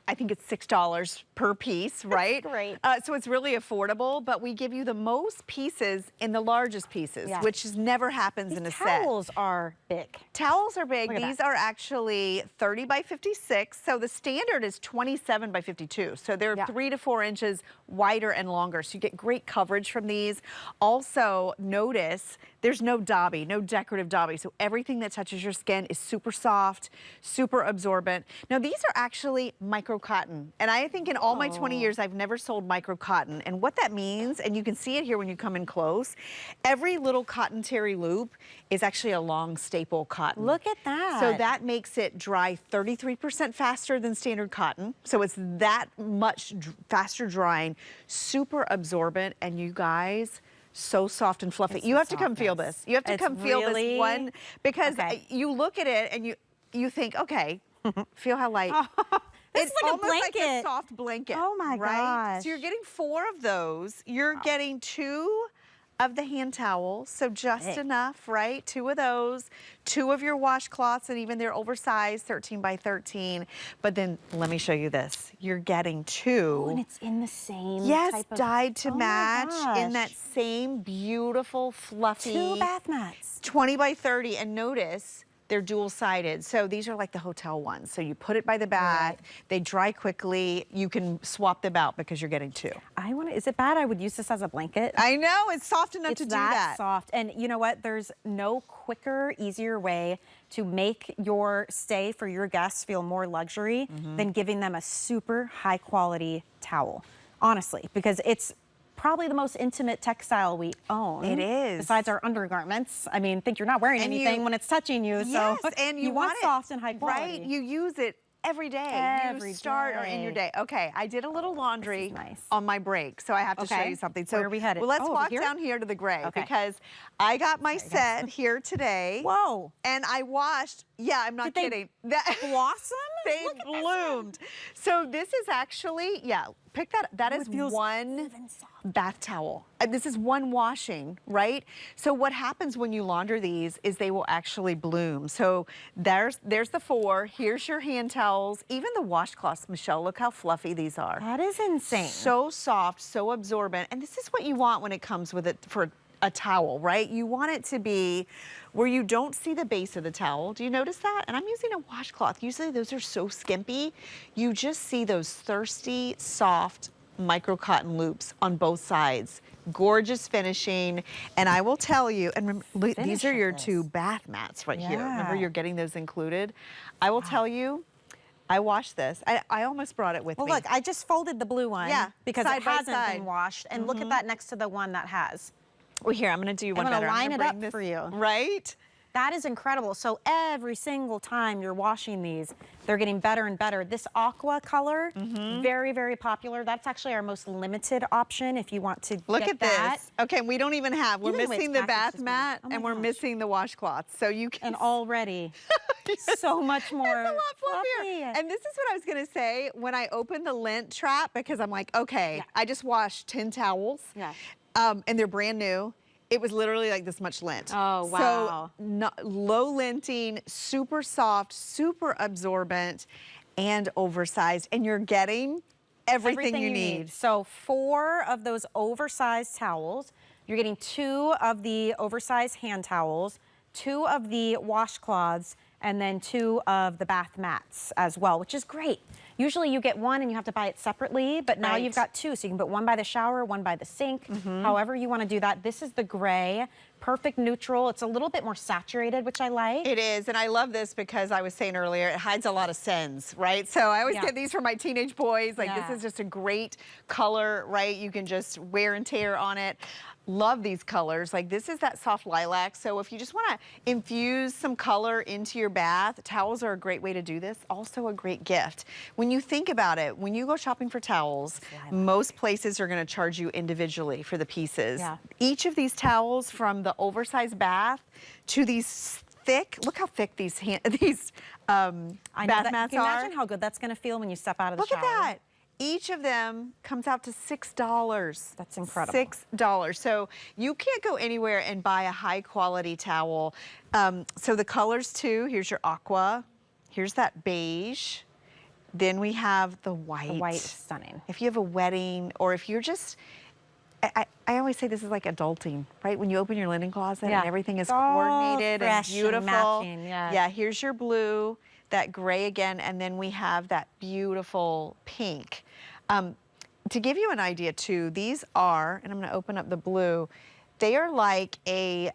I think it's $6 per piece, right? great. So it's really affordable, but we give you the most pieces in the largest pieces, Yeah. which never happens These in a set. towels are big. Towels are big. Look at These that. are actually 30 by 56. So the standard is 27 by 52. So they're Yeah. 3 to 4 inches wider and longer. So you get great coverage from these. Also, notice there's no dobby, no decorative dobby. So everything that touches your skin is super soft, super absorbent. Now these are actually micro cotton. And I think in all my 20 years, I've never sold micro cotton. And what that means, and you can see it here when you come in close, every little cotton terry loop is actually a long staple cotton. Look at that. So that makes it dry 33% faster than standard cotton. So it's that much faster drying, super absorbent, and you guys, so soft and fluffy. It's You the have to come feel softness. this. You have to It's come feel really- this one because Okay. you look at it and you think, okay, feel how light. This is like a almost like a blanket. soft blanket. Oh my right? gosh. So you're getting 4 of those. You're getting 2 of the hand towels, so just Big. enough, right? 2 of those, 2 of your washcloths, and even they're oversized, 13 by 13. But then let me show you this. You're getting 2. Oh, and it's in the same Yes, type of... dyed to Oh my match in that gosh. same beautiful, fluffy 2 bath mats. 20 by 30. And notice They're dual-sided, so these are like the hotel ones. So you put it by the bath, they dry quickly. You can swap them out because you're getting two. Is it bad? I would use this as a blanket. I know, it's soft enough to do that. It's soft. And you know what? There's no quicker, easier way to make your stay for your guests feel more luxury than giving them a super high quality towel. Honestly, because it's probably the most intimate textile we own. It is. Besides our undergarments. I mean, think you're not wearing anything when it's touching you. Yes, so and you want soft and high quality. Right, you use it every day. You start or in your day. Okay, I did a little laundry on my break, so I have to show you something. So where are we headed? Well, let's walk down here to the gray because I got my set here today. Whoa. And I washed, I'm not kidding. That blossom? They bloomed. So this is actually, pick that. That is one bath towel. This is one washing, right? So what happens when you launder these is they will actually bloom. So there's the 4. Here's your hand towels. Even the washcloths, Michelle, look how fluffy these are. That is insane. So soft, so absorbent. And this is what you want when it comes with it for a towel, right? You want it to be where you don't see the base of the towel. Do you notice that? And I'm using a washcloth. Usually those are so skimpy. You just see those thirsty, soft micro cotton loops on both sides. Gorgeous finishing. And I will tell you, and remember, these are your 2 bath mats right here. Remember, you're getting those included. I will tell you, I washed this. I almost brought it with me. Well, look, I just folded the blue one because it hasn't been washed. And look at that next to the one that has. Well, here, I'm going to do one better. I'm going to line it up for you. Right? That is incredible. So every single time you're washing these, they're getting better and better. This aqua color, very, very popular. That's actually our most limited option if you want to look get at that. This. Okay, we don't even have. We're missing the bath mat and we're missing the washcloth. So you can. And already so much more. It's a lot fluffier. And this is what I was going to say when I opened the lint trap because I'm like, okay, I just washed 10 towels. And they're brand new. It was literally like this much lint. Oh, wow. So low linting, super soft, super absorbent, and oversized. And you're getting everything you need. So 4 of those oversized towels. You're getting 2 of the oversized hand towels, 2 of the washcloths, and then 2 of the bath mats as well, which is great. Usually you get 1 and you have to buy it separately, but now you've got 2. So you can put 1 by the shower, 1 by the sink, however you want to do that. This is the gray, perfect neutral. It's a little bit more saturated, which I like. It is, and I love this because I was saying earlier, it hides a lot of scents, right? So I always get these for my teenage boys. Like this is just a great color, right? You can just wear and tear on it. Love these colors. Like this is that soft lilac. So if you just want to infuse some color into your bath, towels are a great way to do this. Also a great gift. When you think about it, when you go shopping for towels, most places are going to charge you individually for the pieces. Each of these towels, from the oversized bath to these thick, look how thick these bath mats Can you are. imagine how good that's going to feel when you step out of the shower? Look at that. Each of them comes out to $6. That's incredible. $6. So you can't go anywhere and buy a high quality towel. So the colors too, here's your aqua, here's that beige. Then we have the white. The white is stunning. If you have a wedding or if you're just, I always say this is like adulting, right? When you open your linen closet and everything is coordinated and beautiful. And matching, yeah, here's your blue, that gray again, and then we have that beautiful pink. To give you an idea too, these are, and I'm going to open up the blue, they are like a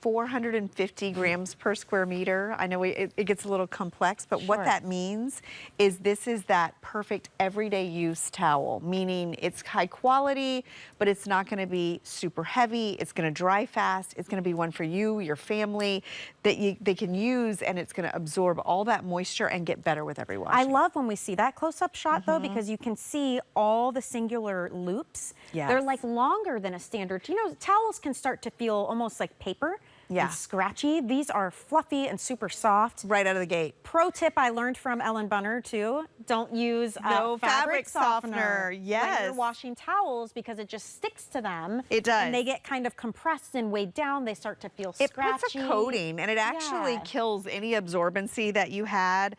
450 grams per square meter. I know it gets a little complex, but what that means is this is that perfect everyday use towel, meaning it's high quality, but it's not going to be super heavy. It's going to dry fast. It's going to be one for you, your family, that they can use, and it's going to absorb all that moisture and get better with every washing. I love when we see that close-up shot, though, because you can see all the singular loops. They're like longer than a standard. You know, towels can start to feel almost like paper. And scratchy. These are fluffy and super soft. Right out of the gate. Pro tip I learned from Ellen Bunner too, don't use No fabric softener. when Yes. you're washing towels, because it just sticks to them. It does. And they get kind of compressed and weighed down. They start to feel It scratchy. puts a coating, and it actually Yeah. kills any absorbency that you had.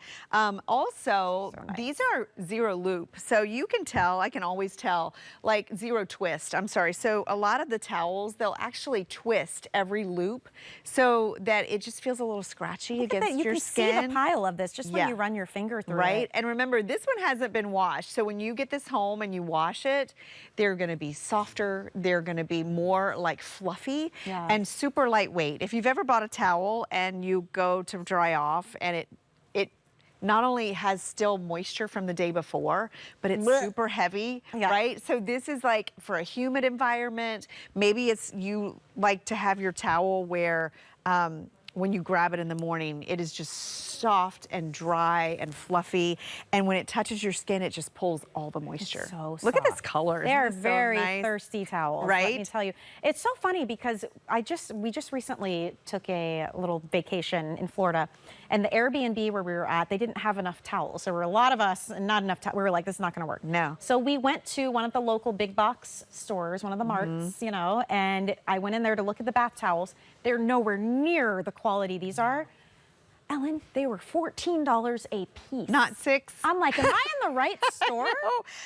Also, So nice. these are zero loop, so you can tell, I can always tell, like zero twist, I'm sorry. So a lot of the towels, they'll actually twist every loop so that it just feels a little scratchy Look at against that. You your can skin. see the pile of this just when Yeah. you run your finger through Right? it. And remember, this one hasn't been washed. So when you get this home and you wash it, they're going to be softer. They're going to be more like fluffy Yeah. and super lightweight. If you've ever bought a towel and you go to dry off and it not only has still moisture from the day before, but it's Blech. super heavy, Yeah. right? So this is like for a humid environment. Maybe it's you like to have your towel where when you grab it in the morning, it is just soft and dry and fluffy. And when it touches your skin, it just pulls all the moisture. So Look at this soft. color. They're Isn't this so very nice? thirsty towels. Right? Let me tell you. It's so funny because we just recently took a little vacation in Florida, and the Airbnb where we were at, they didn't have enough towels. There were a lot of us and not enough towels. We were like, this is not going to work. No. So we went to one of the local big box stores, one of the marts, you know, and I went in there to look at the bath towels. They're nowhere near the quality these are. Ellen, they were $14 a piece. Not $6. I'm like, am I in the right store?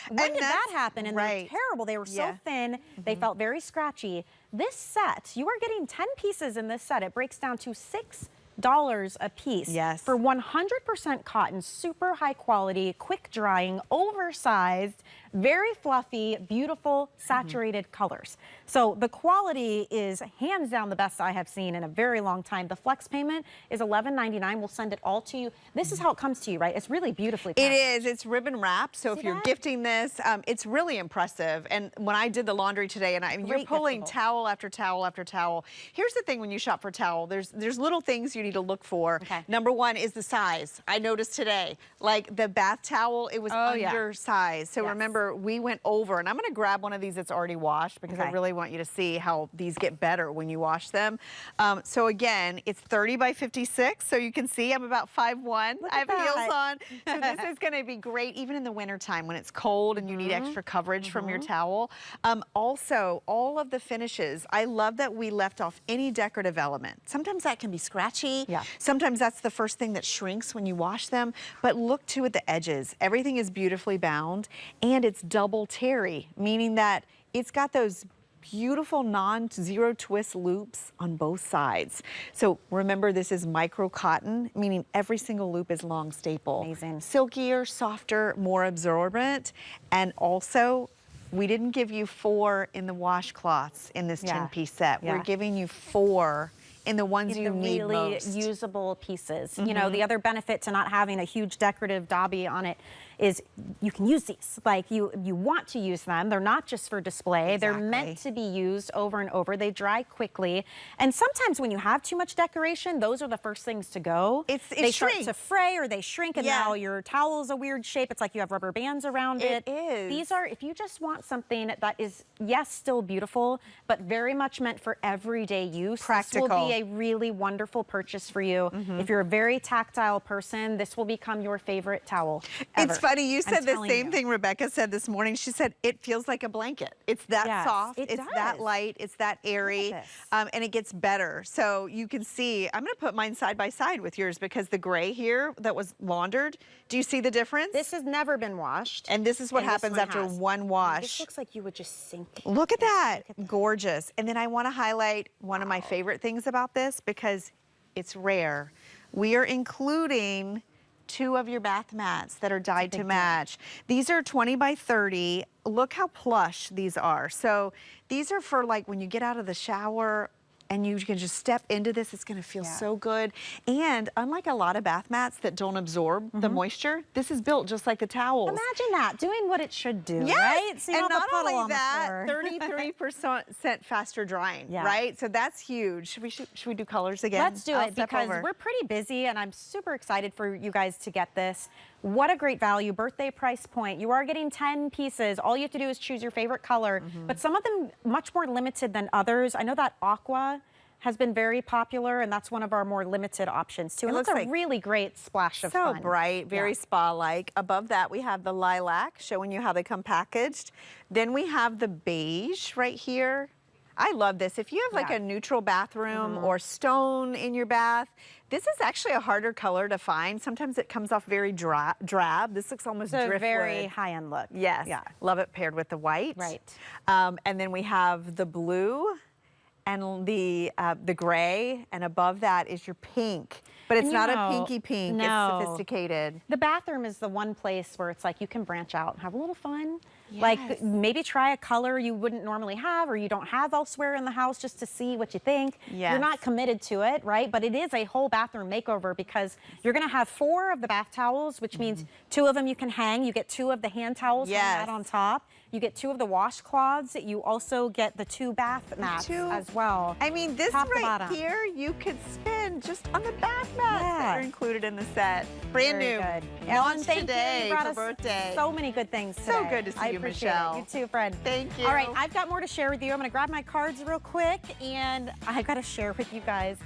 When And did that that's happen? And right. they're terrible. They were so Yeah. thin. They felt very scratchy. This set, you are getting 10 pieces in this set. It breaks down to $6 a piece. Yes. For 100% cotton, super high quality, quick drying, oversized, very fluffy, beautiful, saturated colors. So the quality is hands down the best I have seen in a very long time. The flex payment is $11.99. We'll send it all to you. This is how it comes to you, right? It's really beautifully It packaged. is. It's ribbon wrapped. So See if you're that? gifting this, it's really impressive. And when I did the laundry today, and you're Great pulling giftable. towel after towel after towel. Here's the thing: when you shop for towel, there's little things you need to look for. Okay. Number one is the size. I noticed today, like the bath towel, it was Oh, yeah. undersized. So Yes. remember, we went over, and I'm going to grab one of these that's already washed because I Okay. really want you to see how these get better when you wash them. So again, it's 30 by 56. So you can see I'm about 5'1". Look I at have heels that. on. So this is going to be great even in the wintertime when it's cold and you need extra coverage from your towel. Also, all of the finishes, I love that we left off any decorative element. Sometimes that can be scratchy. Yeah. Sometimes that's the first thing that shrinks when you wash them. But look too at the edges. Everything is beautifully bound, and it's double terry, meaning that it's got those beautiful non-zero twist loops on both sides. So remember, this is micro cotton, meaning every single loop is long staple. Amazing. Silkier, softer, more absorbent. And also, we didn't give you 4 in the washcloths in this Yeah. 10-piece set. Yeah. We're giving you 4 in the ones you the need really most. usable pieces. You know, the other benefit to not having a huge decorative dobby on it is you can use these. Like you want to use them. They're not just for display. They're meant to be used over and over. They dry quickly. And sometimes when you have too much decoration, those are the first things to go. It they start shrinks. to fray or they shrink, and Yeah. now your towel is a weird shape. It's like you have rubber bands around it. It is. These are, if you just want something that is, yes, still beautiful, but very much meant for everyday use. Practical. This will be a really wonderful purchase for you. If you're a very tactile person, this will become your favorite towel ever. It's funny, you I'm said the telling same you. thing Rebecca said this morning. She said it feels like a blanket. It's that Yes, soft, it it's that does. light, it's that airy, this. and it gets better. So you can see, I'm gonna put mine side by side with yours because the gray here that was laundered, do you see the difference? This has never been washed. And this is what and this happens one after has. one wash. This looks like you would just sink. Look at that, Look at that. gorgeous. And then I wanna highlight one of my favorite things about this because it's rare. We are including 2 of your bath mats that are dyed to big deal. match. These are 20 by 30. Look how plush these are. So these are for like when you get out of the shower and you can just step into this, it's gonna feel so good. And unlike a lot of bath mats that don't absorb the moisture, this is built just like the towels. Imagine that, doing what it should do, Yes, right? So you and don't have not a puddle only on the that, floor. 33% faster drying, Yeah. right? So that's huge. Should we do colors again? Let's do I'll it step because over. we're pretty busy and I'm super excited for you guys to get this. What a great value, birthday price point. You are getting 10 pieces. All you have to do is choose your favorite color, but some of them much more limited than others. I know that aqua has been very popular, and that's one of our more limited options too. And It that's looks a like really great splash of so fun. bright, very spa-like. Above that, we have the lilac, showing you how they come packaged. Then we have the beige right here. I love this. If you have like a neutral bathroom or stone in your bath, this is actually a harder color to find. Sometimes it comes off very drab. This looks almost It's a driftwood. very high-end look. Yes. Yeah. Love it paired with the white. Right. And then we have the blue and the gray, and above that is your pink. But it's not a pinky pink, no. it's sophisticated. The bathroom is the one place where it's like you can branch out and have a little fun. Like maybe try a color you wouldn't normally have or you don't have elsewhere in the house just to see what you think. You're not committed to it, right? But it is a whole bathroom makeover because you're gonna have 4 of the bath towels, which means 2 of them you can hang. You get 2 of the hand towels that on top. You get 2 of the washcloths. You also get the 2 bath mats as well. I mean, this right here, you could spend just on the bath mats that are included in the set. Brand new. Good. Launched Ellen, today for us birthday. So many good things today. So good to see I you, appreciate Michelle. It. You too, friend. Thank you. All right, I've got more to share with you. I'm going to grab my cards real quick, and I got to share with you guys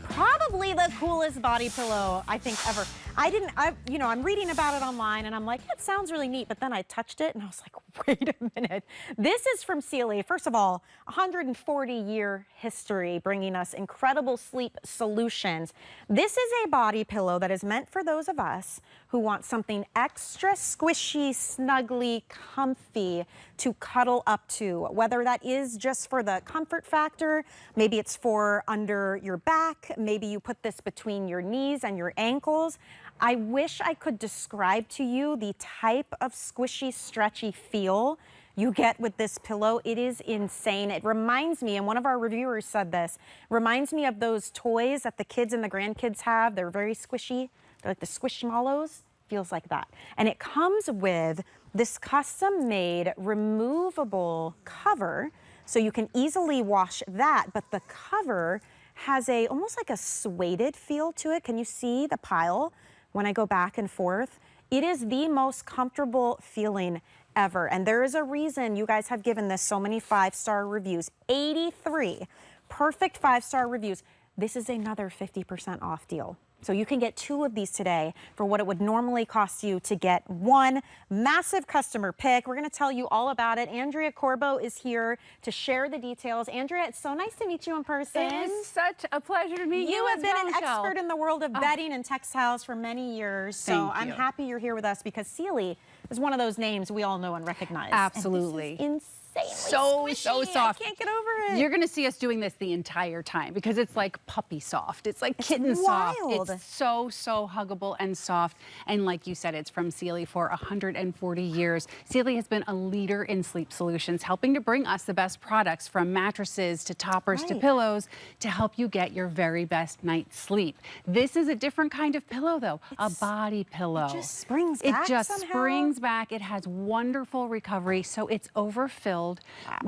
probably the coolest body pillow I think ever. I'm reading about it online and I'm like, it sounds really neat, but then I touched it and I was like, wait a minute. This is from Sealy. First of all, 140-year history bringing us incredible sleep solutions. This is a body pillow that is meant for those of us who want something extra squishy, snuggly, comfy to cuddle up to, whether that is just for the comfort factor, maybe it's for under your back, maybe you put this between your knees and your ankles. I wish I could describe to you the type of squishy, stretchy feel you get with this pillow. It is insane. It reminds me, and one of our reviewers said this, reminds me of those toys that the kids and the grandkids have. They're very squishy. They're like the Squishmallows. Feels like that. And it comes with this custom-made removable cover, so you can easily wash that, but the cover has almost like a suede feel to it. Can you see the pile when I go back and forth? It is the most comfortable feeling ever. And there is a reason you guys have given this so many 5-star reviews. 83 perfect 5-star reviews. This is another 50% off deal. So you can get 2 of these today for what it would normally cost you to get 1. Massive customer pick. We're going to tell you all about it. Andrea Corbo is here to share the details. Andrea, it's so nice to meet you in person. It is such a pleasure to meet you. You have been an Michelle. expert in the world of bedding and textiles for many years. So I'm happy you're here with us because Sealy is one of those names we all know and recognize. Absolutely. And this is insanely so squishy. soft. I can't get over it. You're gonna see us doing this the entire time because it's like puppy soft. It's like kitten soft. wild. It's so huggable and soft. And like you said, it's from Sealy for 140 years. Sealy has been a leader in sleep solutions, helping to bring us the best products from mattresses to toppers to pillows to help you get your very best night's sleep. This is a different kind of pillow though, a body pillow. It just springs back It just somehow. springs back. It has wonderful recovery, so it's overfilled,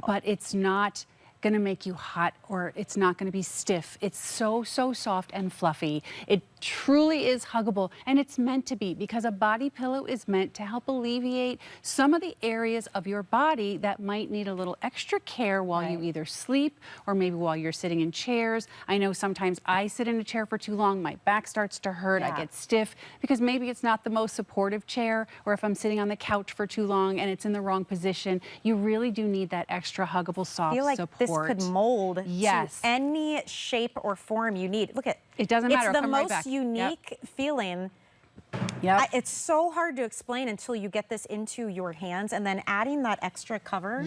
but it's not going to make you hot or it's not going to be stiff. It's so soft and fluffy. It truly is huggable, and it's meant to be because a body pillow is meant to help alleviate some of the areas of your body that might need a little extra care while you either sleep or maybe while you're sitting in chairs. I know sometimes I sit in a chair for too long, my back starts to hurt, I get stiff because maybe it's not the most supportive chair, or if I'm sitting on the couch for too long and it's in the wrong position, you really do need that extra huggable, soft I feel like support. this could mold to any shape or form you need. Look at it doesn't matter. It's the Come right most back. unique feeling. It's so hard to explain until you get this into your hands, and then adding that extra cover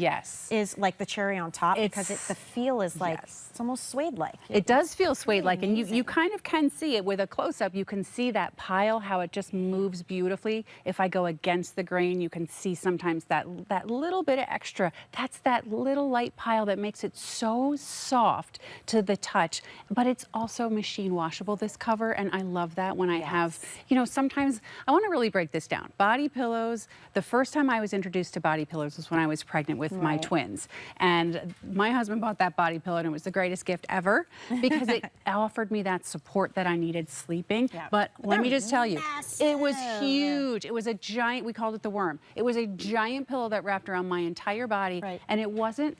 is like the cherry on top because the feel is like it's almost suede-like. It does feel suede-like, and you kind of can see it with a close-up. You can see that pile, how it just moves beautifully. If I go against the grain, you can see sometimes that little bit of extra. That's that little light pile that makes it so soft to the touch, but it's also machine washable, this cover, and I love that when I have, sometimes I want to really break this down. Body pillows, the first time I was introduced to body pillows was when I was pregnant with my twins. And my husband bought that body pillow and it was the greatest gift ever because it offered me that support that I needed sleeping. But let me just tell you, it was huge. It was a giant, we called it the worm. It was a giant pillow that wrapped around my entire body and it wasn't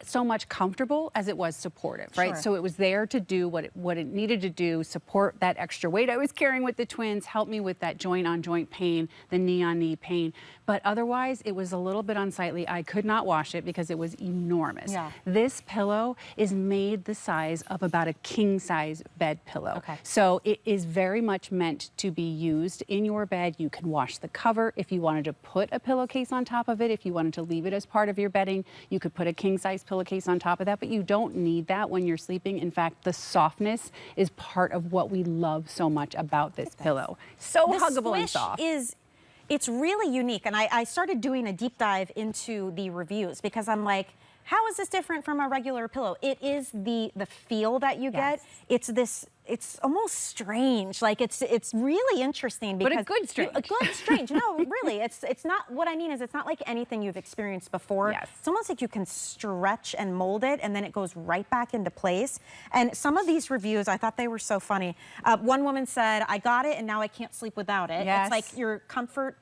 so much comfortable as it was supportive, right? Sure. So it was there to do what it needed to do, support that extra weight I was carrying with the twins, help me with that joint on joint pain, the knee on knee pain. But otherwise, it was a little bit unsightly. I could not wash it because it was enormous. Yeah. This pillow is made the size of about a king size bed pillow. Okay. So it is very much meant to be used in your bed. You can wash the cover if you wanted to put a pillowcase on top of it. If you wanted to leave it as part of your bedding, you could put a king size pillowcase on top of that, but you don't need that when you're sleeping. In fact, the softness is part of what we love so much about this pillow. So The huggable and squish soft. It's really unique. And I started doing a deep dive into the reviews because I'm like, how is this different from a regular pillow? It is the feel that you get. It's almost strange. Like it's really interesting because But a good strange. A good strange. No, really. It's not, what I mean is it's not like anything you've experienced before. Yes. It's almost like you can stretch and mold it and then it goes right back into place. And some of these reviews, I thought they were so funny. One woman said, I got it and now I can't sleep without it. Yes. It's like your comfort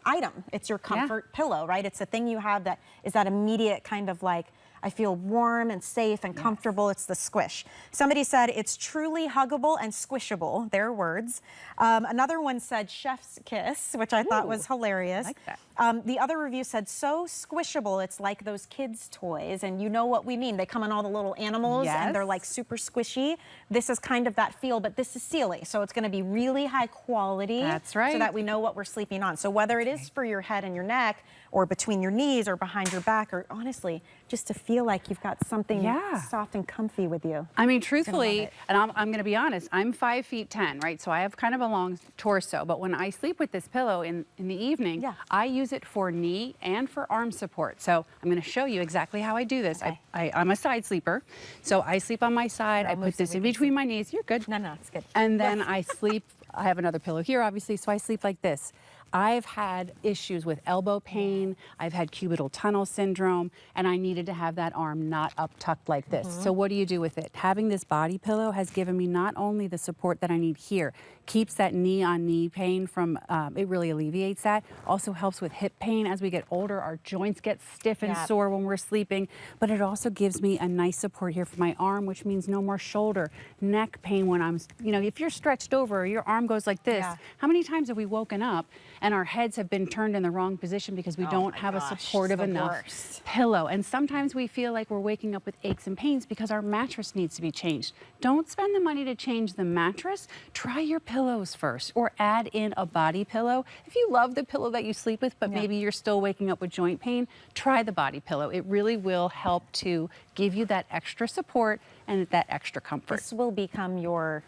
item. It's your comfort pillow, right? It's a thing you have that is that immediate kind of like, I feel warm and safe and comfortable. It's the squish. Somebody said it's truly huggable and squishable, their words. Another one said chef's kiss, which I thought was hilarious. I like that. The other review said so squishable, it's like those kids' toys. And you know what we mean. They come in all the little animals and they're like super squishy. This is kind of that feel, but this is Sealy. So it's gonna be really high quality. That's right. So that we know what we're sleeping on. So whether it is for your head and your neck or between your knees or behind your back, or honestly, just to feel like you've got something soft and comfy with you. I mean, Gonna truthfully, love it. and I'm going to be honest, I'm 5'10", right? So I have kind of a long torso, but when I sleep with this pillow in the evening, I use it for knee and for arm support. So I'm going to show you exactly how I do this. Okay. I'm a side sleeper, so I sleep on my side. I put this in between my knees. You're good. No, it's good. And then I sleep, I have another pillow here, obviously, so I sleep like this. I've had issues with elbow pain, I've had cubital tunnel syndrome, and I needed to have that arm not up tucked like this. So what do you do with it? Having this body pillow has given me not only the support that I need here, keeps that knee on knee pain from, it really alleviates that, also helps with hip pain. As we get older, our joints get stiff and sore when we're sleeping, but it also gives me a nice support here for my arm, which means no more shoulder, neck pain when I'm, if you're stretched over, your arm goes like this. How many times have we woken up and our heads have been turned in the wrong position because we don't have a supportive enough pillow? And sometimes we feel like we're waking up with aches and pains because our mattress needs to be changed. Don't spend the money to change the mattress. Try your pillows first, or add in a body pillow. If you love the pillow that you sleep with, but maybe you're still waking up with joint pain, try the body pillow. It really will help to give you that extra support and that extra comfort. This will become your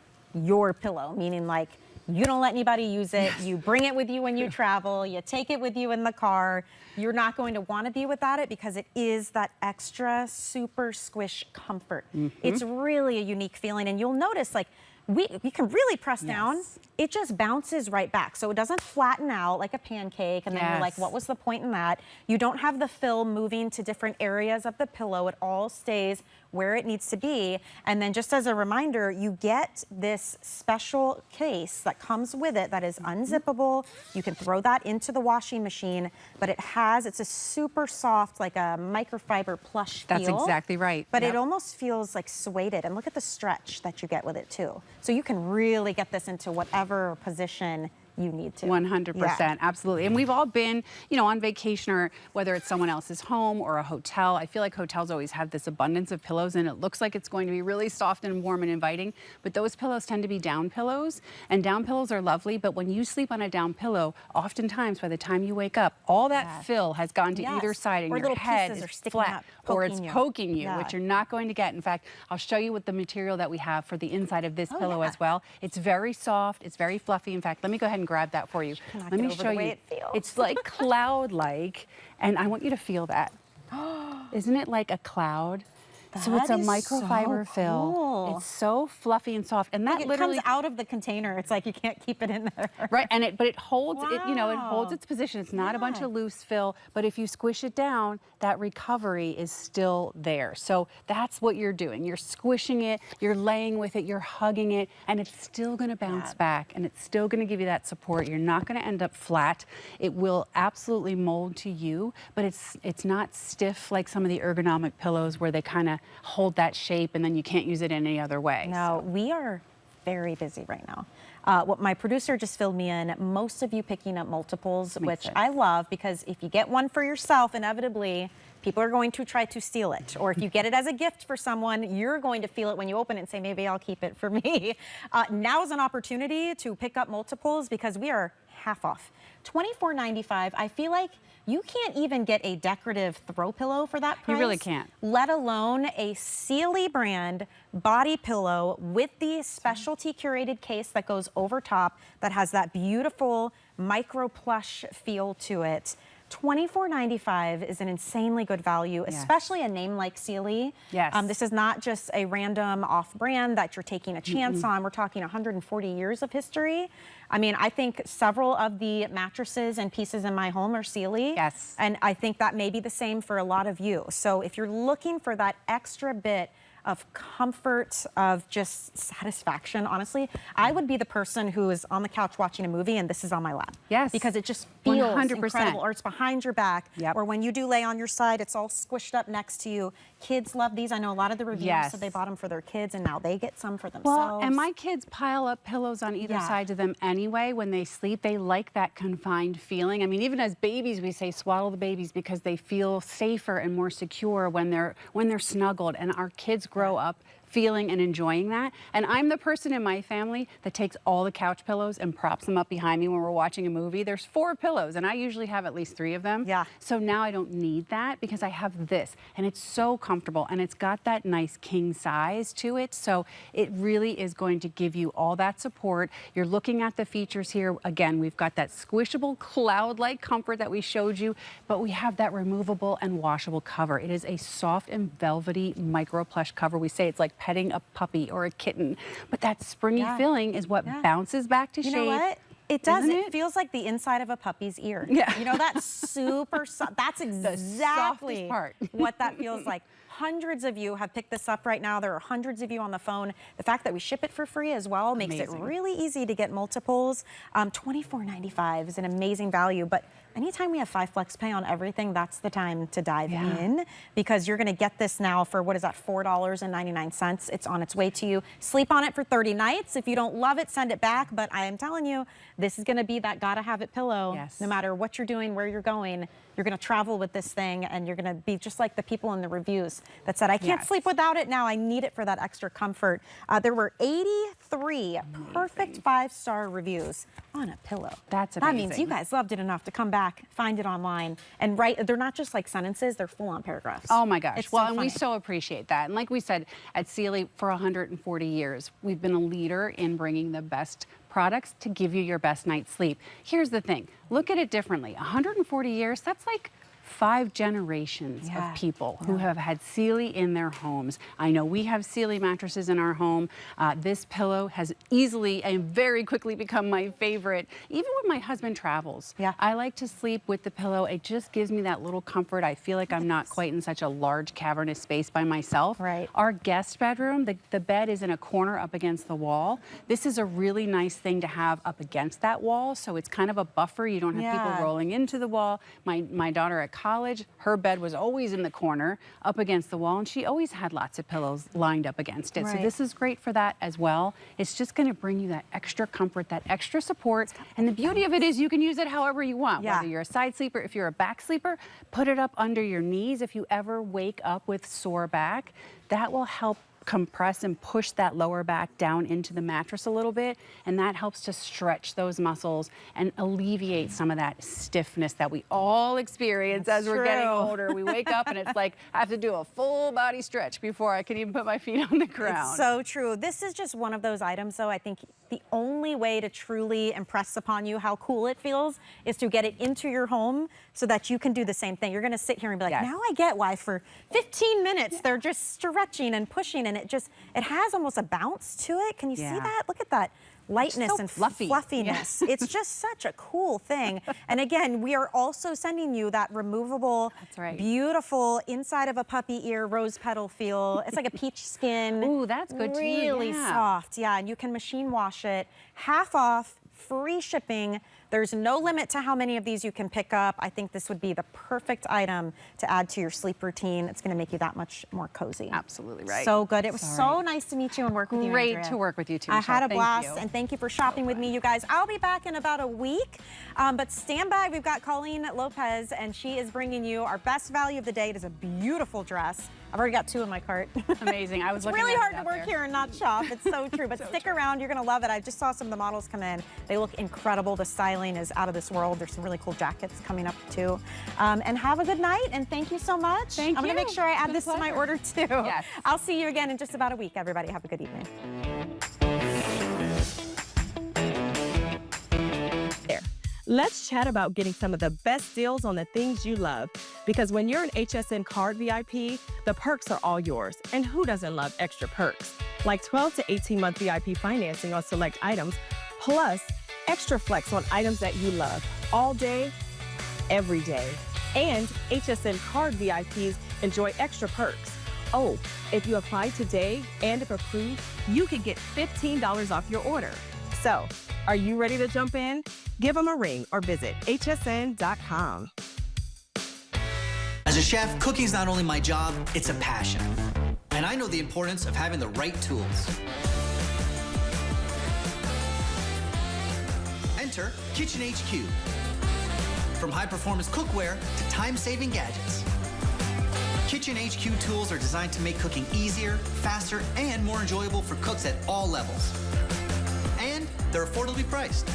pillow, meaning like you don't let anybody use it. You bring it with you when you travel. You take it with you in the car. You're not going to want to be without it because it is that extra super squish comfort. It's really a unique feeling, and you'll notice like you can really press down. It just bounces right back. So it doesn't flatten out like a pancake and then you're like, what was the point in that? You don't have the fill moving to different areas of the pillow. It all stays where it needs to be. And then just as a reminder, you get this special case that comes with it that is unzippable. You can throw that into the washing machine, but it's a super soft, like a microfiber plush feel. That's exactly right. But it almost feels like suede, and look at the stretch that you get with it too. So you can really get this into whatever position you need to. 100%, absolutely. And we've all been, on vacation, or whether it's someone else's home or a hotel. I feel like hotels always have this abundance of pillows, and it looks like it's going to be really soft and warm and inviting, but those pillows tend to be down pillows, and down pillows are lovely, but when you sleep on a down pillow, oftentimes by the time you wake up, all that fill has gone to either side, and or your little head pieces is are sticking flat, up, or it's poking you, Yeah. which you're not going to get. In fact, I'll show you what the material that we have for the inside of this pillow as well. It's very soft, it's very fluffy. In fact, let me go ahead and grab that for you. Cannot Let get me over show the way you. it feels. It's like cloud-like, and I want you to feel that. Isn't it like a cloud? So it's a That is microfiber so fill. cool. It's so fluffy and soft, and that Like, it literally comes out of the container. It's like you can't keep it in there. right, and but it holds it, you know, it holds Wow. its position. It's not a bunch Yeah. of loose fill, but if you squish it down, that recovery is still there. So that's what you're doing. You're squishing it, you're laying with it, you're hugging it, and it's still going to bounce back, and it's still going to give you that support. You're not going to end up flat. It will absolutely mold to you, but it's not stiff like some of the ergonomic pillows where they kind of hold that shape and then you can't use it any other way. No, we are very busy right now. What my producer just filled me in, most of you picking up multiples, Makes which sense. I love, because if you get one for yourself, inevitably people are going to try to steal it. Or if you get it as a gift for someone, you're going to feel it when you open it and say, maybe I'll keep it for me. Now is an opportunity to pick up multiples because we are half off. $24.95. I feel like you can't even get a decorative throw pillow for that price. You really can't. Let alone a Sealy brand body pillow with the specialty curated case that goes over top that has that beautiful micro plush feel to it. $24.95 is an insanely good value, Yes. especially a name like Sealy. Yes. This is not just a random off-brand that you're taking a chance on. We're talking 140 years of history. I mean, I think several of the mattresses and pieces in my home are Sealy. Yes. And I think that may be the same for a lot of you. So if you're looking for that extra bit of comfort, of just satisfaction, honestly, I would be the person who is on the couch watching a movie and this is on my lap. Yes. Because it just feels 100%. incredible. Or it's behind your back. Yep. Or when you do lay on your side, it's all squished up next to you. Kids love these. I know a lot of the reviews Yes. said they bought them for their kids and now they get some for themselves. Well, and my kids pile up pillows on either Yeah. side of them anyway when they sleep. They like that confined feeling. I mean, even as babies, we say swaddle the babies because they feel safer and more secure when they're snuggled. And our kids grow up feeling and enjoying that. And I'm the person in my family that takes all the couch pillows and props them up behind me when we're watching a movie. There's 4 pillows and I usually have at least 3 of them. Yeah. So now I don't need that because I have this and it's so comfortable and it's got that nice king size to it. So it really is going to give you all that support. You're looking at the features here. Again, we've got that squishable cloud-like comfort that we showed you, but we have that removable and washable cover. It is a soft and velvety micro plush cover. We say it's like petting a puppy or a kitten, but that springy Yeah. feeling is what Yeah. bounces back to You shape. know what? It does. Isn't It it? feels like the inside of a puppy's ear. Yeah. You know, that's super soft. That's exactly part. what that feels like. Hundreds of you have picked this up right now. There are hundreds of you on the phone. The fact that we ship it for free as well makes it Amazing. really easy to get multiples. $24.95 is an amazing value, but anytime we have 5 flex pay on everything, that's the time to dive Yeah. in, because you're going to get this now for, what is that, $4.99. It's on its way to you. Sleep on it for 30 nights. If you don't love it, send it back. But I am telling you, this is going to be that gotta have it pillow. Yes. No matter what you're doing, where you're going, you're going to travel with this thing, and you're going to be just like the people in the reviews that said, I can't Yes. sleep without it now. I need it for that extra comfort. There were 83 perfect 5-star reviews on a pillow. That's That means amazing. you guys loved it enough to come back, find it online, and write. They're not just like sentences, they're full-on paragraphs. Oh my gosh. It's Well, so and we funny. so appreciate that. And like we said, at Sealy for 140 years, we've been a leader in bringing the best products to give you your best night's sleep. Here's the thing. Look at it differently. 140 years, that's like 5 generations Yeah. of people who have had Sealy in their homes. I know we have Sealy mattresses in our home. This pillow has easily and very quickly become my favorite. Even when my husband travels, Yeah. I like to sleep with the pillow. It just gives me that little comfort. I feel like I'm not quite in such a large cavernous space by myself. Right. Our guest bedroom, the bed is in a corner up against the wall. This is a really nice thing to have up against that wall, so it's kind of a buffer. You don't have Yeah. people rolling into the wall. My daughter at college, her bed was always in the corner up against the wall, and she always had lots of pillows lined up against it. So Right. this is great for that as well. It's just going to bring you that extra comfort, that extra support. And the beauty of it is you can use it however you want. Yeah. Whether you're a side sleeper, if you're a back sleeper, put it up under your knees. If you ever wake up with sore back, that will help compress and push that lower back down into the mattress a little bit, and that helps to stretch those muscles and alleviate some of that stiffness that we all experience as we're getting older. We wake up and it's like, I have to do a full body stretch before I can even put my feet on the ground. It's so true. This is just one of those items, though. I think the only way to truly impress upon you how cool it feels is to get it into your home so that you can do the same thing. You're going to sit here and be like, now I get why for 15 minutes they're just stretching and pushing, and it has almost a bounce to it. Can you see that? Look at that lightness so and fluffy. fluffiness. It's just such a cool thing. And again, we are also sending you that removable, beautiful inside of a puppy ear rose petal feel. It's like a peach skin. Ooh, that's good too. Really soft, and you can machine wash it. Half off, free shipping. There's no limit to how many of these you can pick up. I think this would be the perfect item to add to your sleep routine. It's going to make you that much more cozy. Absolutely right. So good. It was so nice to meet you and work with you, Great Andrea. to work with you too, I Michelle. had a blast, Thank you. and thank you for shopping with me, you guys. I'll be back in about a week, but stand by. We've got Colleen Lopez, and she is bringing you our best value of the day. It is a beautiful dress. I've already got 2 in my cart. Amazing. I was It's looking really at hard it to out work there. here and not shop. It's so true. But stick around. You're going to love it. I just saw some of the models come in. They look incredible. The styling is out of this world. There's some really cool jackets coming up too. And have a good night. And thank you so much. Thank I'm going to you. make sure I add It's this been a to my pleasure. order too. Yes. I'll see you again in just about a week, everybody. Have a good evening. Let's chat about getting some of the best deals on the things you love. Because when you're an HSN card VIP, the perks are all yours. And who doesn't love extra perks? Like 12 to 18-month VIP financing on select items, plus extra flex on items that you love all day, every day. And HSN card VIPs enjoy extra perks. Oh, if you apply today and if approved, you could get $15 off your order. So, are you ready to jump in? Give them a ring or visit hsn.com. As a chef, cooking's not only my job, it's a passion. And I know the importance of having the right tools. Enter Kitchen HQ. From high-performance cookware to time-saving gadgets. Kitchen HQ tools are designed to make cooking easier, faster, and more enjoyable for cooks at all levels. And they're affordably priced.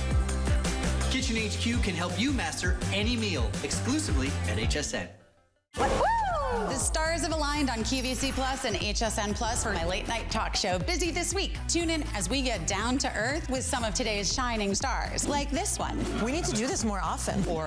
Kitchen HQ can help you master any meal exclusively at HSN. The stars have aligned on QVC Plus and HSN Plus for my late night talk show, Busy This Week. Tune in as we get down to earth with some of today's shining stars, like this one. We need to do this more often. Or